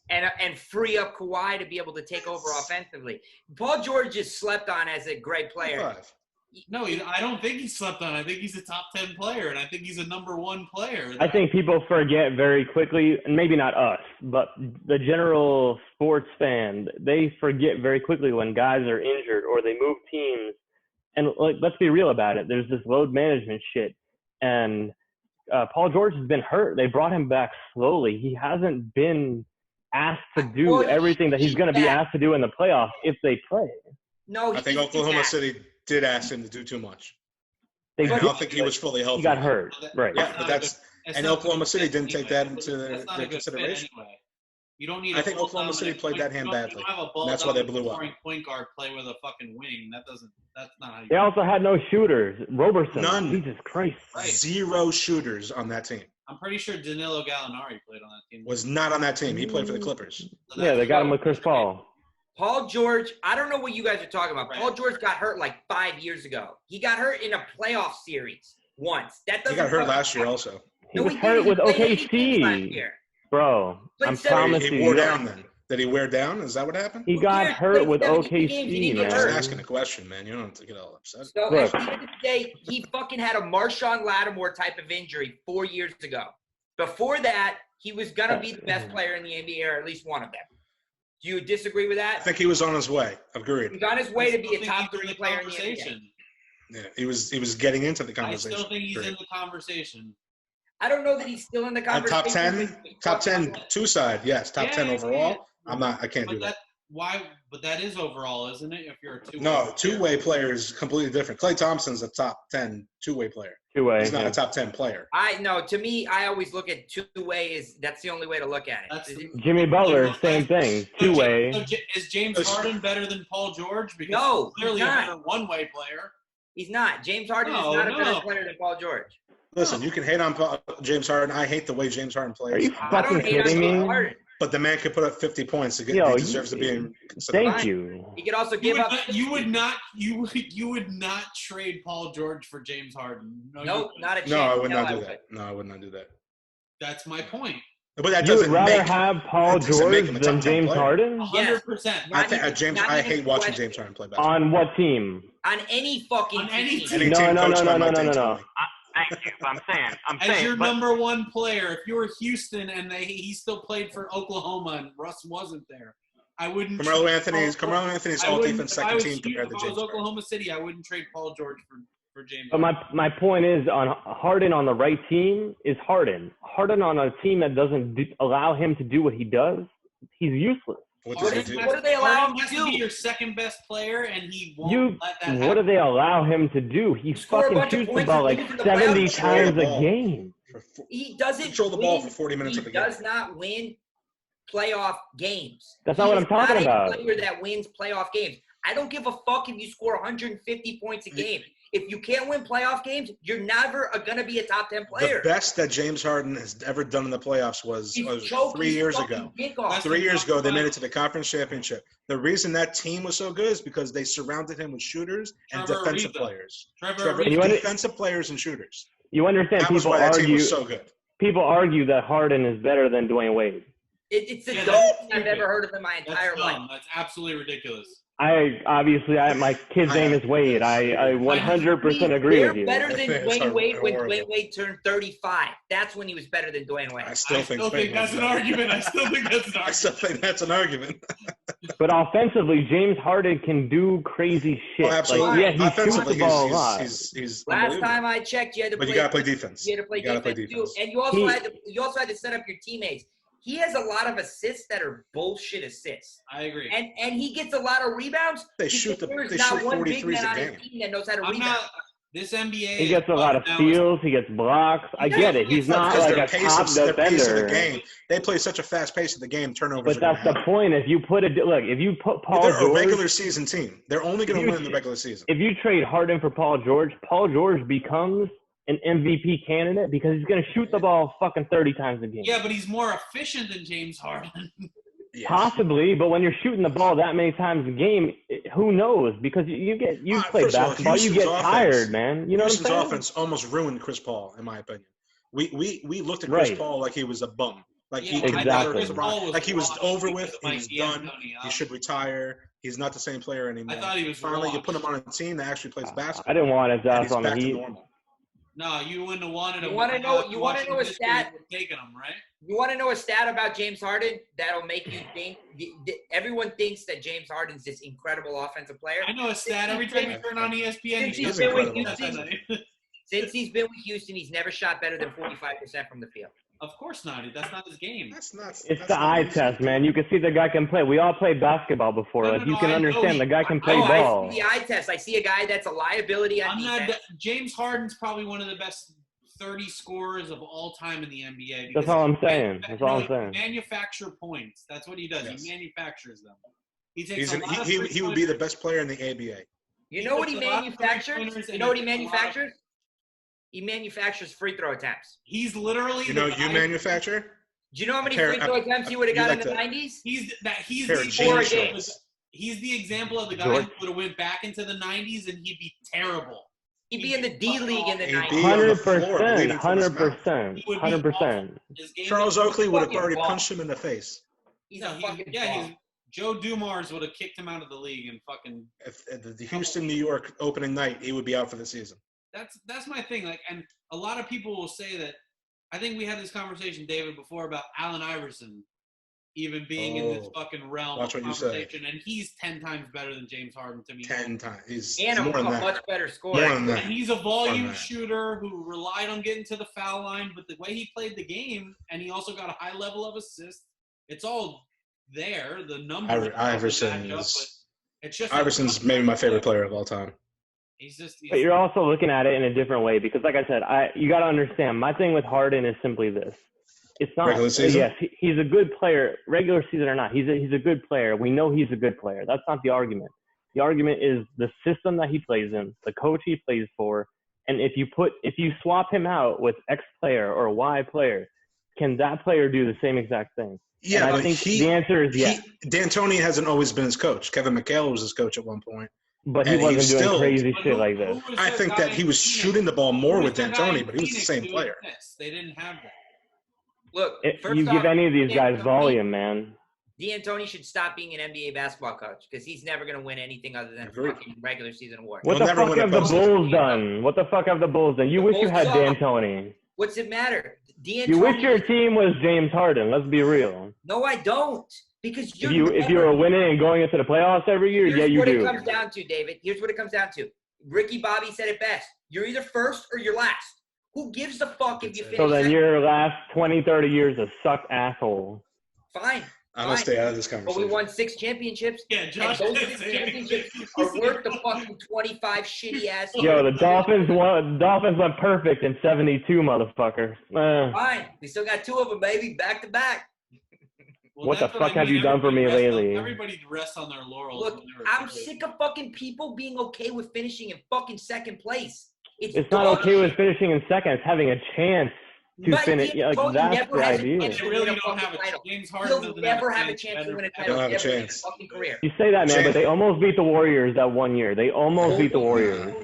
and free up Kawhi to be able to take over offensively. Paul George is slept on as a great player. No, I don't think he slept on. I think he's a top 10 player, and I think he's a number 1 player. I think people forget very quickly, and maybe not us, but the general sports fan, they forget very quickly when guys are injured or they move teams. And like, let's be real about it. There's this load management shit, and Paul George has been hurt. They brought him back slowly. He hasn't been asked to do everything that he's going to be asked to do in the playoffs if they play. No, I think Oklahoma City did ask him to do too much. I don't think he was fully healthy. He got hurt, right? Yeah, but and Oklahoma City didn't take that into their consideration. Anyway. You don't need. I think Oklahoma City played that hand badly. That's why they blew up. Point guard play with a fucking wing. That's not how you. They also had no shooters. Roberson. None. Jesus Christ. Right. 0 shooters on that team. I'm pretty sure Danilo Gallinari played on that team. Was not on that team. He played for the Clippers. So Yeah, they got him with Chris Paul. Paul George, I don't know what you guys are talking about. Right. Paul George got hurt like 5 years ago. He got hurt in a playoff series once. That doesn't. He got hurt last year also. He was hurt with OKC. Bro, I'm promising you. He wore down then. Did he wear down? Is that what happened? He got hurt with OKC, man. I'm just asking a question, man. You don't have to get all upset. So at the end of the day, he fucking had a Marshawn Lattimore type of injury 4 years ago. Before that, he was going to be the best player in the NBA, or at least one of them. Do you disagree with that? I think he was on his way. Agreed. He was on his way to be a top 3 player in the NBA. Yeah, he was getting into the conversation. I still think he's in the conversation. I don't know that he's still in the conversation. Top 10 two-side, yes. Top 10 overall. Yeah. I can't do that. Why? But that is overall, isn't it? If you're a two-way. No, two-way player is completely different. Klay Thompson's a top 10 two-way player. Two-way. He's not a top 10 player. To me, I always look at two-way that's the only way to look at it. Jimmy Butler, same thing. Two-way. So is James Harden better than Paul George? Because no, he's clearly a better one-way player. He's not. James Harden is not a better player than Paul George. Listen, you can hate on James Harden. I hate the way James Harden plays. Are you fucking kidding me? But the man could put up 50 points to get. He deserves to be in. Thank you. He could also give up. You would not trade Paul George for James Harden. Nope, not a chance. No, I would not do that. No, I would not do that. That's my point. But that you would rather have Paul George than James Harden? 100%. I hate watching James Harden play basketball. On what team? On any fucking team. No. Thank you. I'm saying. As your number 1 player, if you were Houston and he still played for Oklahoma and Russ wasn't there, I wouldn't. Carmelo Anthony's all defense second team compared to James. If I was Oklahoma City, I wouldn't trade Paul George for James. But my point is, on Harden on the right team is Harden. Harden on a team that doesn't allow him to do what he does, he's useless. What does he do? What do they allow him to do? To be your second best player, and he won't let that happen. What do they allow him to do? He fucking shoots the ball like 70 times a game. He doesn't control the ball for 40 minutes of the game. He does not win playoff games. That's not what I'm talking about. He's not a player that wins playoff games. I don't give a fuck if you score 150 points a game. If you can't win playoff games, you're never going to be a top 10 player. The best that James Harden has ever done in the playoffs was 3 years ago. 3 years ago, they made it to the conference championship. The reason that team was so good is because they surrounded him with shooters and defensive players. Defensive players and shooters. You understand? That was why that team was so good. People argue that Harden is better than Dwayne Wade. It's the dumbest thing I've ever heard of in my entire life. That's absolutely ridiculous. My kid's name is Wade. I 100% agree with you. They're better than Dwayne Wade when Dwayne Wade turned 35. That's when he was better than Dwayne Wade. I still think that's an argument. I still think that's an argument. But offensively, James Harden can do crazy shit. Oh, absolutely. Like, he shoots the ball a lot. He's Last time I checked, you had to play. But you got to play defense. You had to play defense too, and you also had to set up your teammates. He has a lot of assists that are bullshit assists. I agree. And he gets a lot of rebounds. They shoot 43s a game. Team that knows how to rebound. This NBA. He gets a lot of steals. He gets blocks. I get it. He's not like a top defender. Pace of the game. They play such a fast pace of the game. Turnovers. But that's the point. If you put Paul George, they're a regular season team. They're only going to win in the regular season. If you trade Harden for Paul George becomes an MVP candidate because he's going to shoot the ball fucking 30 times a game. Yeah, but he's more efficient than James Harden. Yes. Possibly, but when you're shooting the ball that many times a game, who knows? Because you play basketball, you get tired, man. You know what I'm saying? Offense almost ruined Chris Paul, in my opinion. We looked at Chris Paul like he was a bum. Like he was over with. He was done. He should retire. He's not the same player anymore. I thought he was Finally, you washed. put him on a team that actually plays basketball. I didn't want his and ass he's on the back to Heat. normal. No, you wouldn't have wanted him. You wanna know- you wanna know a stat? Taking him, right? You want to know a stat about James Harden that'll make you think? Everyone thinks that James Harden's this incredible offensive player. I know a stat. Every time you turn on ESPN, Since you he's see been with incredible. Houston, since he's been with Houston, he's never shot better than 45% from the field. Of course not. That's not his game. That's not. It's that's the not eye easy. test, man. You can see the guy can play. We all played basketball before. No, Like no, you no, can I know understand the guy can play Oh, ball. I see the eye test. I see a guy that's a liability on I'm defense. not. James Harden's probably one of the best 30 scorers of all time in the NBA. That's all I'm saying. That's all I'm saying. Manufacture points. That's what he does. Yes. He manufactures them. He takes He's a lot of he would be the best player in the ABA. You know what he takes a lot of manufactures? three-pointers You and know what he a lot of- manufactures? He manufactures free throw attempts. He's literally. You know, the you guy- manufacture. Do you know how many pair- free throw attempts he would have you got like in the to- 90s? He's Pair the of Four jeans games. shorts. He's the example of the guy George. who would have went back into the 90s and he'd be terrible. He'd be in the D League in the He'd 90s. be on the floor 100%, bleeding from his mouth. 100%, He would be 100%. His game Charles is- Oakley would have fucking already ball. punched him in the face. He's No, a fucking he's ball. Joe Dumars would have kicked him out of the league and fucking. If at the Houston, New York opening night, he would be out for the season. That's my thing. Like, and a lot of people will say that. I think we had this conversation, David, before about Allen Iverson even being in this Oh, fucking realm watch of what you say. conversation, and he's 10 times better than James Harden to me. 10 times. He's And more a than that. much better More scorer. than that. And he's a volume Right. shooter who relied on getting to the foul line, but the way he played the game, and he also got a high level of assists, it's all there. The numbers. Iverson match up, is- but it's just Iverson's maybe my favorite player of all time. He's just. But you're also looking at it in a different way because, like I said, you got to understand. My thing with Harden is simply this: it's not. Regular season? Yes, he's a good player, regular season or not. He's a good player. We know he's a good player. That's not the argument. The argument is the system that he plays in, the coach he plays for, and if you swap him out with X player or Y player, can that player do the same exact thing? Yeah, and I but think the answer is yes. D'Antoni hasn't always been his coach. Kevin McHale was his coach at one point. But he and wasn't he's doing still- crazy But shit who- like who this. was I the think guy that he in was Phoenix? shooting the ball more Who with was the guy D'Antoni, in but he was the Phoenix same doing player. this? They didn't have that. Look, first You off, give any of these guys D'Antoni- volume, man. D'Antoni should stop being an NBA basketball coach because he's never going to win anything other than a Agreed. fucking regular season award. What He'll the never fuck win a have the postseason. Bulls done? What the fuck have the Bulls done? You The wish you Bulls had suck. D'Antoni. What's it matter? D'Antoni. You wish your team was James Harden. Let's be real. No, I don't. Because If you never- were winning and going into the playoffs every year, Here's yeah, you what do. it comes down to, David. Here's what it comes down to. Ricky Bobby said it best. You're either first or you're last. Who gives a fuck if you finish So then second? your last 20, 30 years a suck asshole. Fine. I'm going to stay out of this But we conversation. won 6 championships. Yeah, And Josh. those did 6 say it. championships are worth the fucking 25 shitty ass years. Yo, the Dolphins went perfect in 72, motherfucker. Fine. We still got 2 of them, baby, back to back. Well, What the that's fuck I have mean. you done for me Everybody lately? Everybody rests on their laurels. Look, when they're I'm good. sick of fucking people being okay with finishing in fucking second place. It's not dog okay with shit. finishing in second. It's having a chance to But finish. Yeah, D'Antoni that's never the has a idea. chance They to really win a don't fucking have a title. James Harden. He'll doesn't never have a chance to better win a player. title Don't have a ever in his chance. fucking career. You say that, man, Chance. but they almost beat the Warriors that one year. They almost beat the Warriors.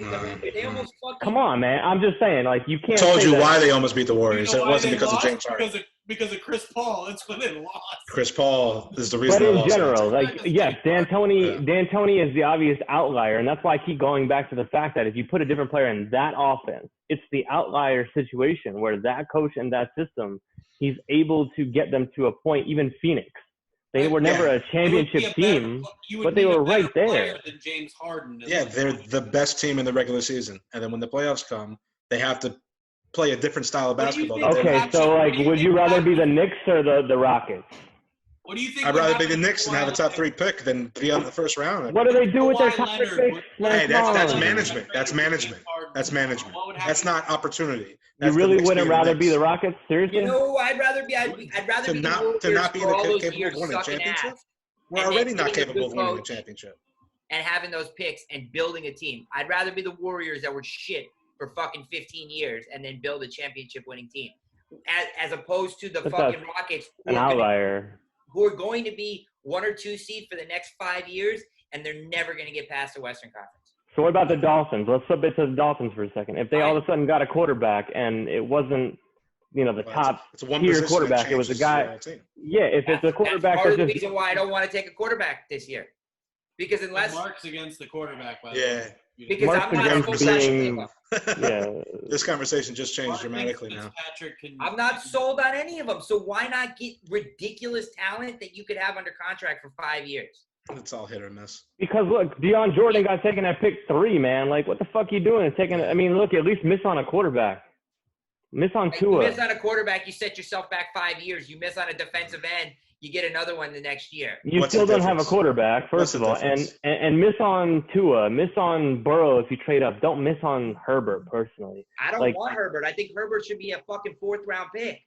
They almost fucking. Come on, man. I'm just saying, like, you I can't told say you that. why they almost beat the You Warriors. know It why wasn't they because of lost? James Harden. Because of Chris Paul. That's when they lost. Chris Paul is the reason But they in lost. general, like, yes, D'Antoni Yeah. is the obvious outlier, and that's why I keep going back to the fact that if you put a different player in that offense, it's the outlier situation where that coach and that system, he's able to get them to a point. Even Phoenix, they were never a championship team, but they were right there. Than James Harden. Yeah, they're the best team in the regular season. And then when the playoffs come, they have to play a different style of What do you basketball. think? that they- Okay, so like, would you rather be the Knicks or the Rockets? What do you think? I'd would rather be the happen Knicks to and have a Kawhi top 3 Leonard? pick than be out in the first round. What do they do with their Kawhi top Leonard picks? would- Hey, that's Come on. management. That's management. That's management. What would happen? That's not opportunity. You That's the really Knicks wouldn't being rather be Knicks. the Rockets? Seriously? You know, I'd rather be the To Warriors not be for all those capable years of winning a sucking championship? ass We're and then already not getting a capable of good winning a coach. championship. and having those picks and building a team. I'd rather be the Warriors that were shit for fucking 15 years and then build a championship winning team, as opposed to the But fucking that's Rockets An outlier. who are going to be 1 or 2 seed for the next 5 years, and they're never going to get past the Western Conference. So what about the Dolphins? Let's flip it to the Dolphins for a second. If they all of a sudden got a quarterback and it wasn't, the Well, top it's a one tier position that quarterback, it was a changes the guy. whole team. Yeah, if it's a quarterback that's part of the that's just reason why I don't want to take a quarterback this year. Because unless Mark's against the quarterback, by the Yeah. way. because Mark's I'm not against sold on any being- of them. Yeah. This conversation just changed Mark dramatically thinks now. Fitzpatrick can- I'm not sold on any of them. So why not get ridiculous talent that you could have under contract for 5 years? It's all hit or miss. Because look, Deion Jordan got taken at pick 3, man. Like, what the fuck you doing? I mean, look, at least miss on a quarterback. Miss on Like, Tua. you miss on a quarterback, you set yourself back 5 years. You miss on a defensive end, you get another one the next year. You What's still the don't have a difference? quarterback, What's first the of all, difference? and miss on Tua, miss on Burrow if you trade up. Don't miss on Herbert personally. I don't Like- want Herbert. I think Herbert should be a fucking 4th round pick.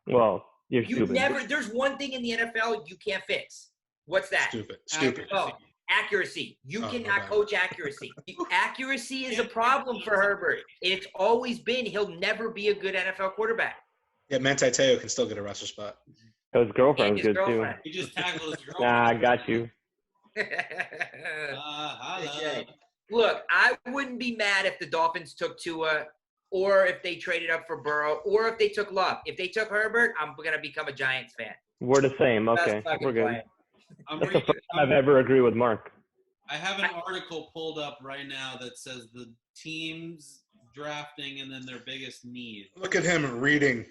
Well, you're You stupid. never. There's one thing in the NFL you can't fix. What's that? Stupid. No, accuracy. You Oh, cannot okay. coach accuracy. Accuracy is a problem for Herbert. It's always been. He'll never be a good NFL quarterback. Yeah, Manti Te'o can still get a roster spot. His girlfriend's And his good girlfriend. He just tackled his too. girlfriend. Nah, I got you. Holla. Okay. Look, I wouldn't be mad if the Dolphins took Tua, or if they traded up for Burrow, or if they took Love. If they took Herbert, I'm gonna become a Giants fan. We're the same. Best Okay, fucking we're good. plan. I'm That's the reading, first time I've ever agreed with Mark. I have an article pulled up right now that says the teams drafting and then their biggest need. Look at him reading.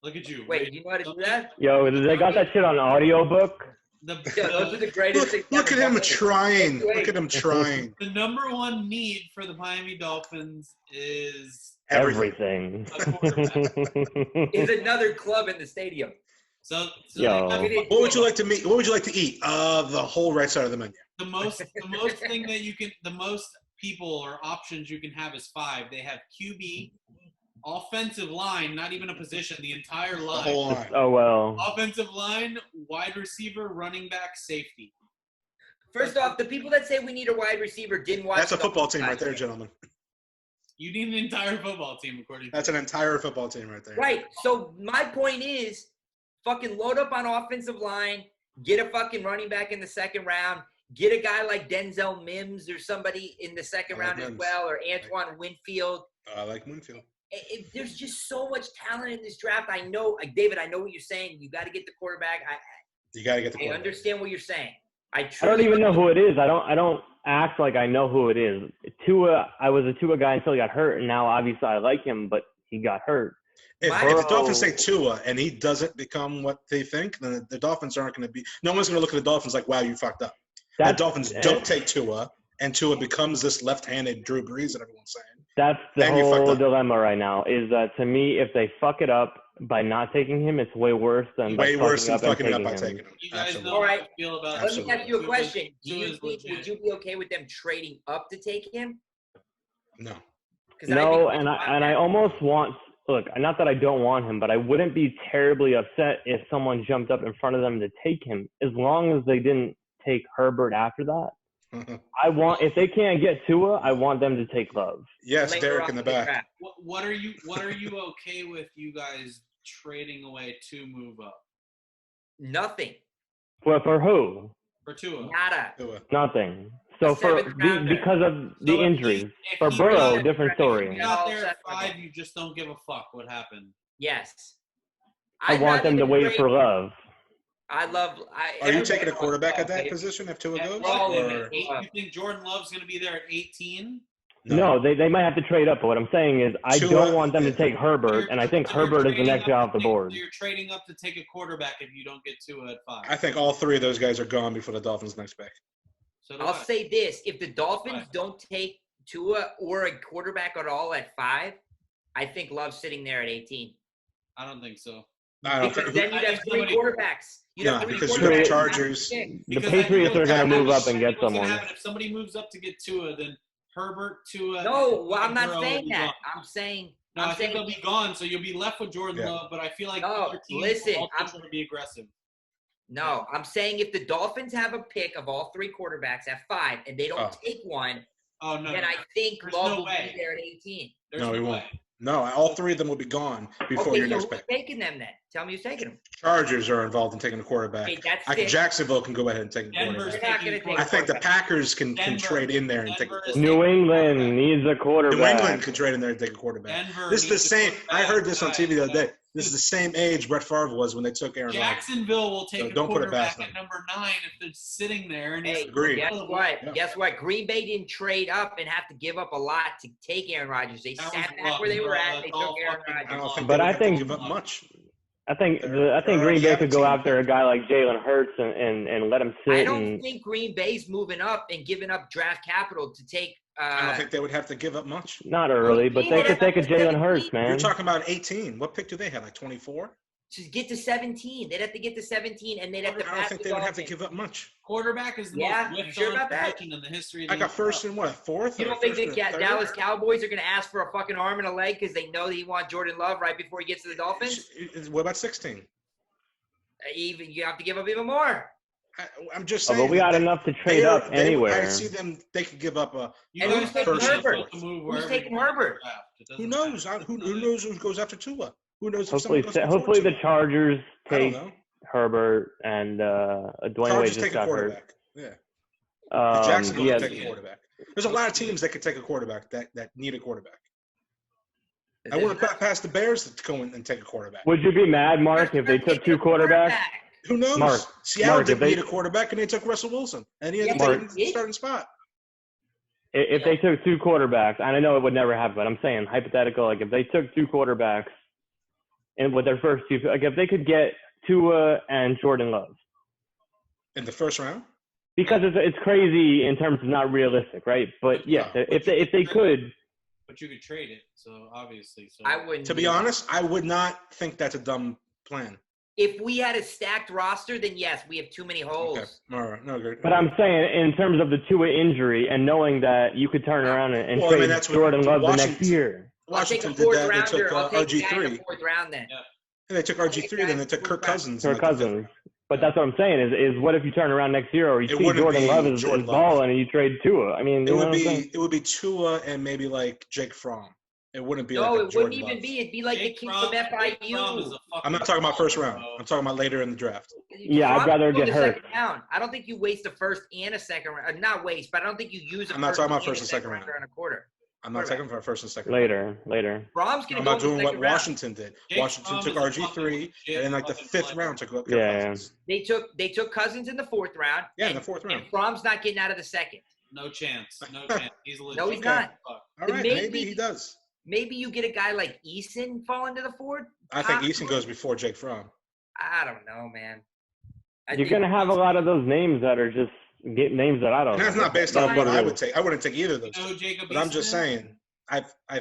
Look at you. Wait, you know how to do that? Yo, they got that shit on audiobook? Yeah, those are the greatest things. Look at ever him done. trying. Wait. Look at him trying. The number one need for the Miami Dolphins is Everything. Everything. Is another club in the stadium. so Yo. they have What would you like to meet? What would you like to eat? The whole right side of the menu. the most thing that you can the most people or options you can have is 5. They have QB, offensive line, not even a position, the entire The line. whole line. Oh, well. Offensive line, wide receiver, running back, safety. First off, the people that say we need a wide receiver didn't watch. That's a the football team right last there, game. gentlemen. You need an entire football team, according to That's an entire football team right there. Right. So my point is, fucking load up on offensive line, get a fucking running back in the 2nd round, get a guy like Denzel Mims or somebody in the 2nd I like round as Mims. well, or Antoine Winfield. I like Winfield. There's just so much talent in this draft. I know, like David, I know what you're saying. You got to get the quarterback. You got to get the I quarterback. understand what you're saying. I I truly don't even know who it is. I don't act like I know who it is. Tua, I was a Tua guy until he got hurt, and now obviously I like him, but he got hurt. If Burrow- the Dolphins say Tua and he doesn't become what they think, then the Dolphins aren't going to be – no one's going to look at the Dolphins like, wow, you fucked up. The Dolphins don't take Tua, and Tua becomes this left-handed Drew Brees that everyone's saying. That's the And you fucked whole up. dilemma right now, is that to me, if they fuck it up by not taking him, it's way worse than by Way worse than fucking fucking it up by him. taking him. You guys Absolutely. know All how right. I feel about Let me ask you a Tua. question. Do Tua you is think legit. would you be okay with them trading up to take him? No. 'Cause I No, think and I almost want – look, not that I don't want him, but I wouldn't be terribly upset if someone jumped up in front of them to take him, as long as they didn't take Herbert after that. I want – if they can't get Tua, I want them to take Love. Yes, later Derek on in the in the back. draft. What are you okay with you guys trading away to move up Nothing. Well, for who? for Tua? Nada. Tua. Nothing. So A for seventh rounder. because of So the if he- injuries. if For he Burrow, got- different if he story. got there No, at 5, you just don't give a fuck what happened. Yes. I I'd want not them to even wait trade- for Love. I love. Are you taking a everybody quarterback at wants that Love. position if Tua At goes? what, Or, at 8, you think Jordan Love's going to be there at 18? No, they might have to trade up. But what I'm saying is I Tua- don't want them to take Herbert, and I think So you're Herbert is the trading next up guy to off the take- board. So you're trading up to take a quarterback if you don't get Tua at 5. I think all 3 of those guys are gone before the Dolphins' next pick. So do I'll I. say this: if the Dolphins Right. don't take Tua or a quarterback at all at 5, I think Love's sitting there at 18. I don't think so. I don't Because think. then you'd I have think 3 somebody- quarterbacks. You'd No, have 3 because you have quarterbacks. Chargers. The Because Patriots I are going to know move up and get what's gonna someone. happen. If somebody moves up to get Tua, then Herbert, Tua. No, and well, I'm Burrow not will saying be that. gone. I'm saying. No, I I'm think saying. they'll be gone, so you'll be left with Jordan Yeah. Love. But I feel like No, other teams listen, will also I'm- try to be aggressive. No, I'm saying if the Dolphins have a pick of all 3 quarterbacks at 5 and they don't Oh. take one, Oh no, then I think There's Love no will way. be there at 18. There's No, he way. won't. No, all 3 of them will be gone before Okay, your so next who's pick. taking them then? Tell me who's taking them. Chargers are involved in taking a quarterback. Okay, that's I can, 6. Jacksonville can go ahead and take a Denver's quarterback. They're not taking gonna take I think the quarterback. Packers can Denver- trade in there and take a Denver is quarterback. New taking England quarterback. needs a quarterback. New England can trade in there and take a quarterback. Denver This is the needs a same. I quarterback heard this on guy, TV the other day. This is the same age Brett Favre was when they took Aaron Rodgers. Jacksonville will take So a don't put it quarterback past them. at number 9 if they're sitting there. And Hey, Agreed. guess what? Yeah. Guess what? Green Bay didn't trade up and have to give up a lot to take Aaron Rodgers. They That sat was back where they were luck, at. bro. They That's took all Aaron fucking Rodgers. I don't think But they would I have to think- give up much. I think They're Green already Bay have a could go team. after a guy like Jalen Hurts and let him sit. I don't and, think Green Bay's moving up and giving up draft capital to take. I don't think they would have to give up much. not early, but they could take a Jalen Hurts, man. You're talking about 18. What pick do they have? Like 24? to get to 17. They'd have to get to 17, and they'd have to I don't pass think the they would have to Dolphins. give up much. Quarterback is the Yeah, most you sure about that? position in the history of the I got first NFL. and what, a fourth? You or don't think first the and a third? Dallas Cowboys are going to ask for a fucking arm and a leg because they know they want Jordan Love right before he gets to the Dolphins? What about 16? Even you have to give up even more. I'm just Oh, saying. but we got that enough to trade up I anywhere. see them. They could give up a. You And guys who's have taking to Herbert? move Who's wherever taking you want in the Herbert? draft. It Who doesn't knows? matter. Who knows who goes after Tua? Who knows? If Hopefully, someone goes before hopefully the Tua? Chargers I don't take know. Herbert and Dwayne Wade Chargers just take a got hurt. quarterback. Yeah. The Jacksonville yeah, will take a quarterback. There's a lot of teams that could take a quarterback that need a quarterback. I wouldn't pass the Bears to go in and take a quarterback. would you be mad, Mark, if they took two quarterbacks? Who knows? Mark, Seattle Mark, didn't if they- need a quarterback, and they took Russell Wilson, and he had to Mark, take the starting spot. If they took two quarterbacks, and I know it would never happen, but I'm saying hypothetical, like if they took two quarterbacks and with their first two, like if they could get Tua and Jordan Love, In the first round? because it's crazy in terms of not realistic, right? But yes, No. if they could, But you could trade it, so obviously. So I wouldn't. To be honest, I would not think that's a dumb plan. If we had a stacked roster, then yes, we have too many holes. Okay. All right. No, good. but I'm saying in terms of the Tua injury and knowing that you could turn around and Well, I mean, trade that's what Jordan Love the next Washington- year. I'll take a Washington did fourth that. They rounder. took I'll take a guy in the RG3. fourth round then. Yeah. And they took RG3, then they took Kirk Cousins. in Kirk like the fifth Cousins. round. But that's what I'm saying is what if you turn around next year or you It see wouldn't Jordan be Love is Jordan Love. balling and you trade Tua? I mean, It you know would what I'm saying? be Tua and maybe like Jake Fromm. It wouldn't be No, like a it wouldn't Jordan even Love. be. It'd be like Jake the kid Fromm- from Jake Fromm is FIU. a fucking I'm not talking about first round. bro. I'm talking about later in the draft. Yeah, I'd rather Fromm's get going to hurt. second round. I don't think you waste a first and a second round. Not waste, but I don't think you use a I'm not first talking about and first a and second rounder round. and a quarter. I'm not Quarterback. taking for first and second. Later. Fromm's going I'm to go not doing in the what second round. Washington did. Jake Washington Fromm took is a RG3, fucking and in like the fucking fifth player. round took Kirk Yeah. Cousins. They took Cousins in the fourth round. Yeah, in and, the fourth round. And Fromm's not getting out of the second. No chance. No chance. He's legit. No, he's Okay. not. Fuck. All Then right, maybe- maybe he does. Maybe you get a guy like Eason fall into the fourth. I think top. Eason goes before Jake Fromm. I don't know, man. You're going to have a lot of those names that are just names that I don't And that's know. not based That's on what it I is. would take. I wouldn't take either of those. You know who Jacob But I'm Eason just is? saying.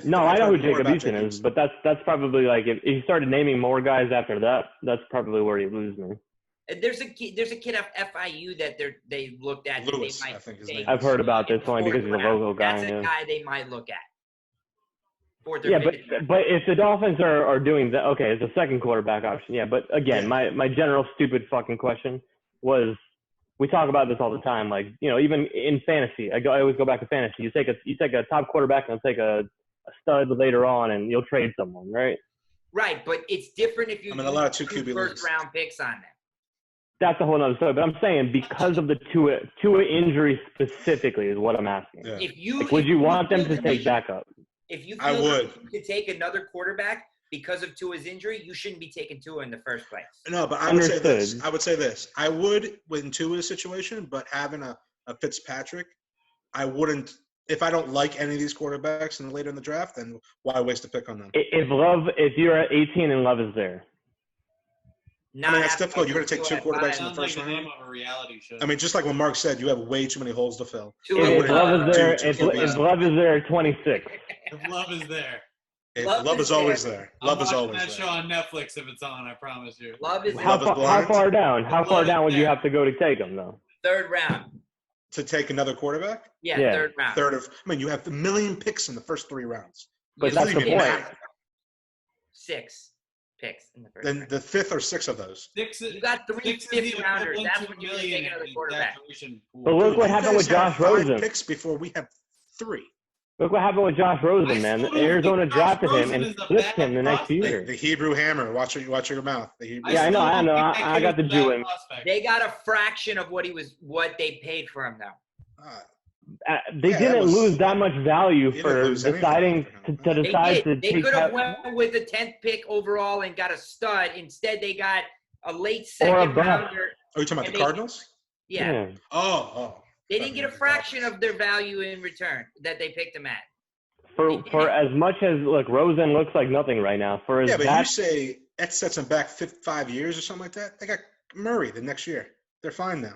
No, I know who heard more Jacob about Eason is, but that's probably like if you started naming more guys after that, that's probably where you lose me. There's a kid at FIU that they looked at. that Lewis, they might I think his take name I've heard about this in the only because fourth he's a round. logo guy. That's a Yeah. guy they might look at. Fourth or Yeah, fifth round. but if the Dolphins are doing that, okay, it's a second quarterback option. Yeah, but again, Yeah. my general stupid fucking question was, we talk about this all the time. Like, you know, even in fantasy, I always go back to fantasy. You take a top quarterback and take a stud later on, and you'll trade someone, right? Right, but it's different if you I mean, a use lot of two two QB first leagues. round picks on them. That's a whole nother story. But I'm saying because of the Tua injury specifically is what I'm asking. Yeah. If you Like, would if you want them feel to that take you- backup? If you I feel would. that you could take another quarterback because of Tua's injury, you shouldn't be taking Tua in the first place. No, but I would say this. Understood. I would say this. I would with Tua's situation, but having a Fitzpatrick, I wouldn't. If I don't like any of these quarterbacks and later in the draft, then why waste a pick on them? If you're at 18 and Love is there, Not that's after difficult. You're gonna take Tua two at quarterbacks five. in the Sounds like first the name round. of a reality show. I mean, just like what Mark said, you have way too many holes to fill. Tua I if wouldn't Love is there, do if two QBs. Love is there at 26, If love is there. Love is always there. Love I'm is watching always that show there. on Netflix if it's on, I promise you. Love is how Love is in blind. far down? How Love far is down would you there. have to go to take him though? third round. To take another quarterback, Yeah, Yeah. third round. I mean, you have a million picks in the first 3 rounds. But You that's doesn't the even point. matter. 6 picks in the first Then round. the 5th or 6th of those. You got 3 Six is the fifth rounders. equivalent That's to when a you're going to million take another in the quarterback. exaggeration pool. But look what You happened with guys have Josh 5 Rosen. picks before we have 3. Look what happened with Josh Rosen, man. still don't Arizona think Josh drafted him Rosen and is a flipped bad him the next prospect. year. The Hebrew hammer. Watch your mouth. The Hebrew Yeah, I know, still don't think that I kid got is the a bad Jew in. prospect. They got a fraction of what they paid for him now. They didn't lose that much value didn't for lose anything deciding for him. to decide to They take could have out went with the 10th pick overall and got a stud. Instead, they got a late Or a second bust. rounder. Are you talking about And the Cardinals? Yeah. Oh. They didn't get a fraction of their value in return that they picked him at. For as much as look, Rosen looks like nothing right now. For as Yeah, but that, you say that sets them back 5 years or something like that. They got Murray the next year. They're fine now.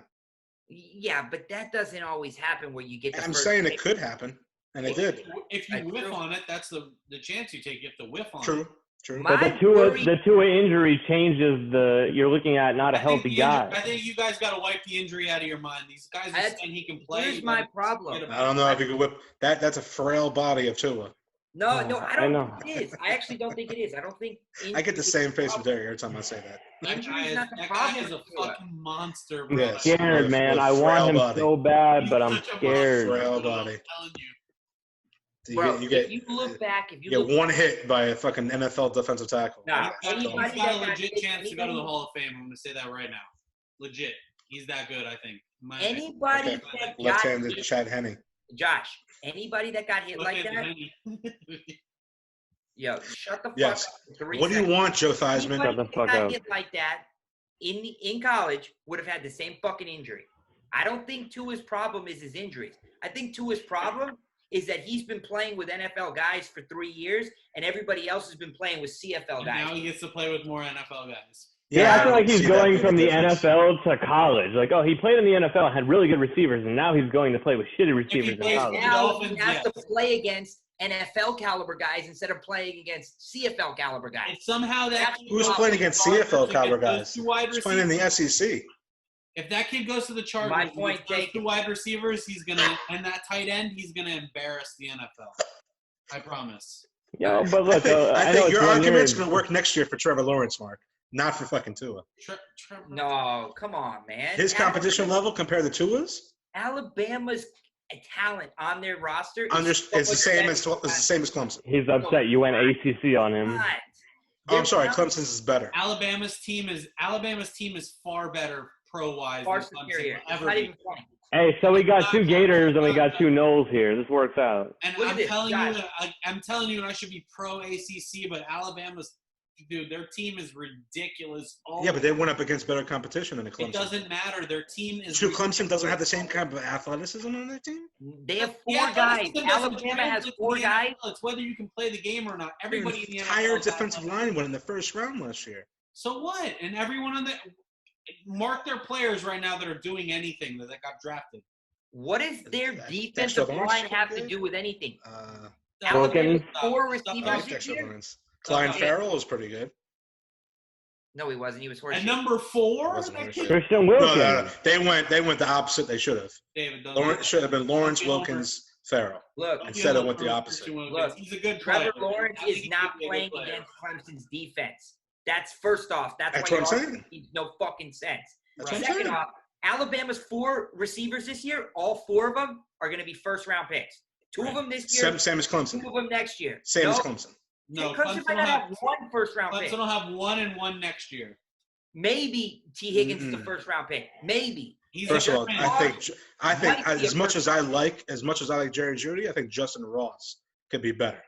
Yeah, but that doesn't always happen where you get the I'm first saying pick. it could happen, and it did. If you That's whiff true. on it, that's the chance you take. You have to whiff on it. True. but My the worry- Tua injury changes you're looking at not a healthy guy. I think you guys got to wipe the injury out of your mind. These guys are saying he can play. Here's my problem. I don't know if you could whip that. That's a frail body of Tua. No, Oh, I I don't know. think it is. I actually don't think it is. I don't think I get the same face with Derek every time I say that. Injury's not the That guy problem. is a with Tua. fucking monster, bro. Yes. Scared, man. With I want frail him body. so bad, He's but I'm such a scared. monster, Frail I'm body. telling you. Bro, You if you look back, if you get look one hit by a fucking NFL defensive tackle. Nah, He's anybody got a that got legit hit- chance to go to the anybody- Hall of Fame. I'm going to say that right now. Legit. He's that good, I think. Anybody Okay. that got Left-handed hit, Chad Henne. Josh, anybody that got hit like that, yo, shut the fuck Yes. up. for 3 What do you seconds. want, Joe Theismann? Anybody Shut the that fuck got up. hit like that in college would have had the same fucking injury. I don't think Tua's problem is his injuries. I think Tua's problem is that he's been playing with NFL guys for 3 years, and everybody else has been playing with CFL And guys. now he gets to play with more NFL guys. Yeah, I I feel don't like he's see that going big a from the difference. NFL to college. Like, oh, he played in the NFL and had really good receivers, and now he's going to play with shitty receivers in plays college. Now he Dolphins, has yes. to play against NFL caliber guys instead of playing against CFL caliber guys. If somehow that kid Who's goes playing to against the CFL Chargers caliber against those guys? two wide He's playing in the receivers, SEC. if that kid goes to the Chargers My against point those taken. two wide receivers, he's gonna and that tight end, he's gonna embarrass the NFL. I promise. Yo, but look, I know think it's your 1 argument's year. going to work next year for Trevor Lawrence, Mark. Not for fucking Tua. No, come on, man. His competition level compared to Tua's Alabama's talent on their roster is the same as Clemson. He's upset you went ACC on him. Oh, I'm sorry, Clemson's is better. Alabama's team is far better pro wise Far than Clemson superior. will It's ever not be. even funny. Hey, so we got 2 Gators and we got 2 Knowles here. This works out. And Look at I'm this, telling guys. you, I'm telling you, and I should be pro ACC, but Alabama's, dude, their team is ridiculous. Yeah, but they went up against better competition than the Clemson. It doesn't matter. Their team is. True, Clemson doesn't have the same kind of athleticism on their team. They have 4 Yeah, guys. Clemson doesn't Alabama has translate to 4 the guys. NFL. It's whether you can play the game or not. Everybody in the entire NFL defensive line went in the first round last year. So what? And everyone on the mark their players right now that are doing anything that got drafted. What does their Dexter defensive Lawrence line is have pretty to good. do with anything? Wilkins. Alabama's 4 I receivers like this Dexter year? Lawrence. Klein Farrell was pretty good. No, he wasn't. He was And horseshit. number 4, Wasn't that horseshit. kid- Christian No, Wilkins. They went the opposite. They should have. David doesn't. Lawrence should have been Lawrence, Wilkins, Farrell. Look, Instead it went the opposite. Look, He's a good Trevor player. Lawrence I think is he not could be a good playing player. against Clemson's defense. That's first off. That's That's why what your I'm argument saying. makes no fucking sense. That's what I'm Second saying. off, Alabama's 4 receivers this year, all 4 of them are going to be first-round picks. 2 of them this year, Same as 2 Clemson. of them next year. Same no, as Clemson. No, Clemson might not have 1 first-round pick. Clemson will have 1 and 1 next year. Maybe T. Higgins is the Mm-mm. first-round pick. Maybe. He's First a of all, good I player. think Might be a as much first- as much as I like Jerry Jeudy, I think Justin Ross could be better.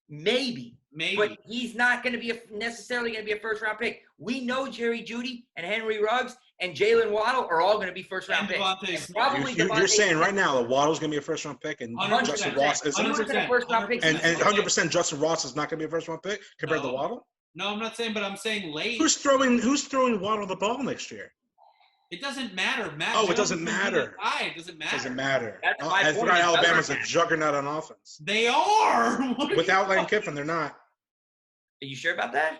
Maybe. Maybe. But he's not going to be necessarily going to be a first-round pick. We know Jerry Jeudy and Henry Ruggs and Jalen Waddle are all going to be first-round And picks. Devontae And Smith. probably You're Devontae saying Smith. right now that Waddle's going to be a first round pick and 100%. Justin Ross isn't. He would've been a 100%. first-round pick. And 100%. 100% Justin Ross is not going to be a first round pick compared to No. Waddle. No, I'm not saying, but I'm saying late. Who's throwing Waddle the ball next year? It doesn't matter. Matt Oh, it Jones doesn't is a matter. good guy. It doesn't matter. Doesn't matter. That's my I point. forgot It doesn't Alabama's a matter. juggernaut on offense. They are. What are Without you Lane Kiffin, they're not. Are you sure about that?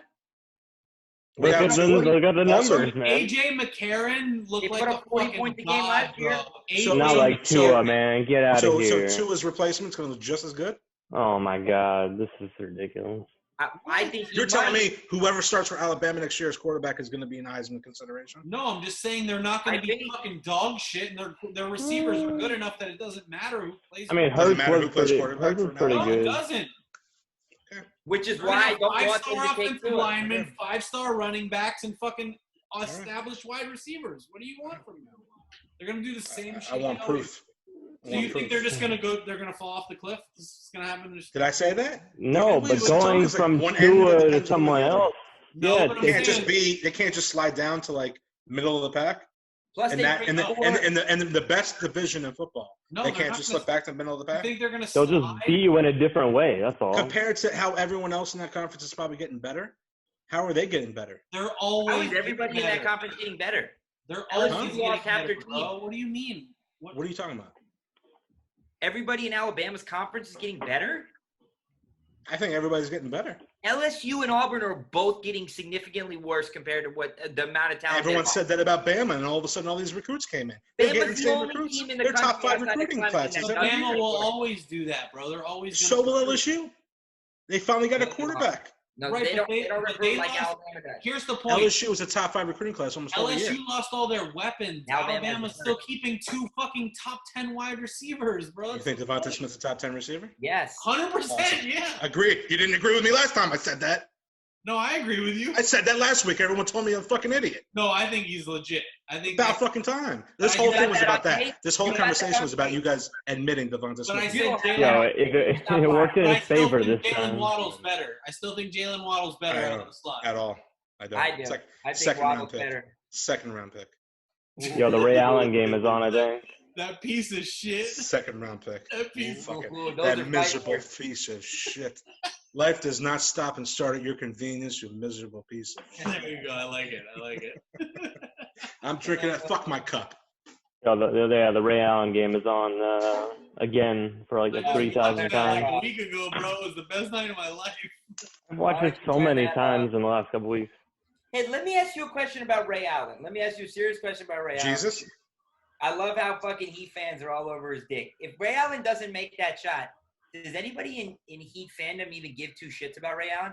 Look Yeah, at the also- numbers, man. AJ McCarron looked He like put a up 40 fucking points a game god, last year. bro. So- Not AJ like so- Tua, man. Get out So of here. Tua's replacement's going to look just as good. Oh my God, this is ridiculous. I think he You're telling might. me whoever starts for Alabama next year as quarterback is going to be an Heisman consideration? No, I'm just saying they're not going I to be think- fucking dog shit, and their receivers are good enough that it doesn't matter who plays. I mean, Doesn't Hurts matter who was plays pretty, quarterback Hurts for was pretty no, it good. doesn't. Which is They're why I gonna don't have want them five-star to take offensive Tua. linemen, 5-star running backs, and fucking right. established wide receivers. What do you want from them? They're going to do the same shit. I want they proof. So you think they're just gonna go? They're gonna fall off the cliff? This is gonna happen? Did I say that? No, but Everybody's going always like from one end of the Tua to pendulum to someone the other. else. No, Yeah, but I'm They can't saying- they can't just slide down to like middle of the pack. Plus, And they that bring and four- the best division in football. No, they they're can't not just gonna- slip back to the middle of the I pack. think they're gonna They'll slide. just beat you in a different way. That's all. Compared to how everyone else in that conference is probably getting better. How are they getting better? They're How always. is everybody in getting that better. conference getting better? They're LSU always lost getting half better, their bro. team. What do you mean? What are you talking about? Everybody in Alabama's conference is getting better? I think everybody's getting better. LSU and Auburn are both getting significantly worse compared to what the amount of talent. Everyone they said that about Bama, and all of a sudden all these recruits came in. They're getting Bama's the the same only recruits. team in the They're top country 5 outside of recruiting Clemson classes. that's But done Bama it. will always do that, bro. They're always. So gonna- will LSU. They finally got a quarterback. No, Right, they but don't. they- They don't but recruit they like lost- Alabama does. Here's the point. LSU was a top 5 recruiting class almost every year. LSU lost all their weapons. Alabama Alabama's has still keeping 2 fucking top 10 wide receivers, bro. You think Devontae Smith's a top 10 receiver? Yes. 100%, yeah. Agreed. You didn't agree with me last time I said that. No, I agree with you. I said that last week. Everyone told me I'm a fucking idiot. No, I think he's legit. I think. About fucking time. This I whole got thing was that about on that. tape. This whole You got that conversation on was about tape. you guys admitting Devontae But I Smith. said You don't have Jalen. Yo, it worked in But I his still favor think this Jalen time. Waddle's better. I still think Jalen Waddle's better I out don't of the slot. At all. I don't. I do. It's like I think second round Waddle's pick. better. Second round pick. Yo, the Ray Allen game is on, I think. That piece of shit. Second round pick. That piece. Fucking, Those that are miserable fight piece of shit. Life does not stop and start at your convenience, you miserable piece of shit. There you go. I like it. I like it. I'm drinking that. Fuck my cup. Yo, the Ray Allen game is on again for like the 3,000th time. A week ago, bro, it was the best night of my life. I've watched it so many times in the last couple weeks. Hey, let me ask you a question about Ray Allen. Let me ask you a serious question about Ray Allen. Jesus? I love how fucking Heat fans are all over his dick. If Ray Allen doesn't make that shot, does anybody in Heat fandom even give 2 shits about Ray Allen?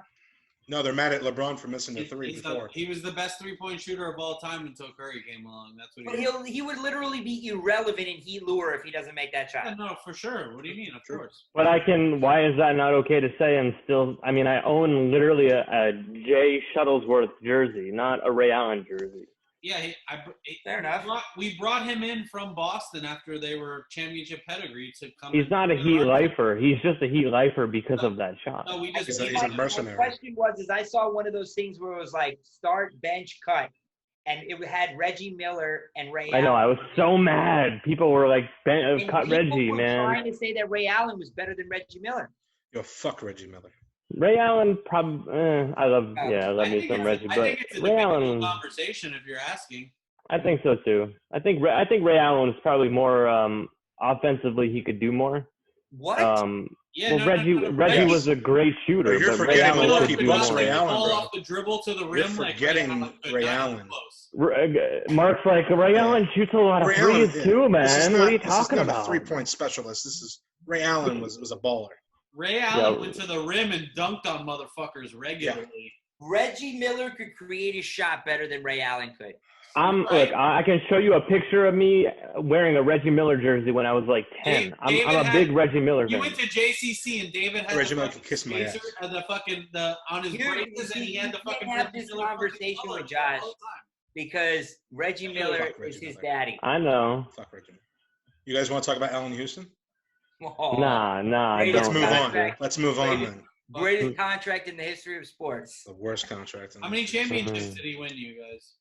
No, they're mad at LeBron for missing the 3 before. He was the best 3-point shooter of all time until Curry came along. That's what But he is. he would literally be irrelevant in Heat lure if he doesn't make that Yeah, shot. no, for sure. What do you mean? Of True. course. But why is that not okay to say and still, I mean, I own literally a Jay Shuttlesworth jersey, not a Ray Allen jersey. Yeah, Fair enough. We brought him in from Boston after they were championship pedigree to come. He's not a Heat lifer. He's just a Heat lifer because of that shot. No, we just. He's a mercenary. My question was, I saw one of those things where it was like start, bench, cut, and it had Reggie Miller and Ray I know. I Allen. was so mad. People were like, And cut people Reggie, were man. trying to say that Ray Allen was better than Reggie Miller. Yo, fuck Reggie Miller. Ray Allen, probably. I love me some Reggie, I but think it's a Ray debatable Allen. conversation if you're asking. I think so too. I think Ray Allen is probably more offensively. He could do more. What? Yeah, Well, Reggie was a great shooter, You're but Ray forgetting Allen Milwaukee could do Bucks more. Ray Allen, ball bro. off the dribble to the rim. You're like forgetting could Ray not Allen. close. Mark's like Ray Allen shoots a lot of Ray threes Allen, yeah. too, man. This is What are you not talking a about? 3-point specialist. This is Ray Allen was a baller. Ray Allen went to the rim and dunked on motherfuckers regularly. Reggie Miller could create a shot better than Ray Allen could. Look, I can show you a picture of me wearing a Reggie Miller jersey when I was like 10. I'm a big Reggie Miller You fan. went to JCC and David had Reggie the Miller fucking could kiss my ass. spacer, on his You braces, and he had the can't fucking. have Reggie this Miller fucking conversation color with Josh. all the time. Because Reggie Miller Fuck is Reggie his Miller. daddy. I know. Fuck Reggie Miller. You guys want to talk about Allen Houston? Oh, Nah, I Greatest Let's don't. move on. contract. Let's move on then. Greatest contract in the history of sports. The worst contract. How many championships did he win, you guys?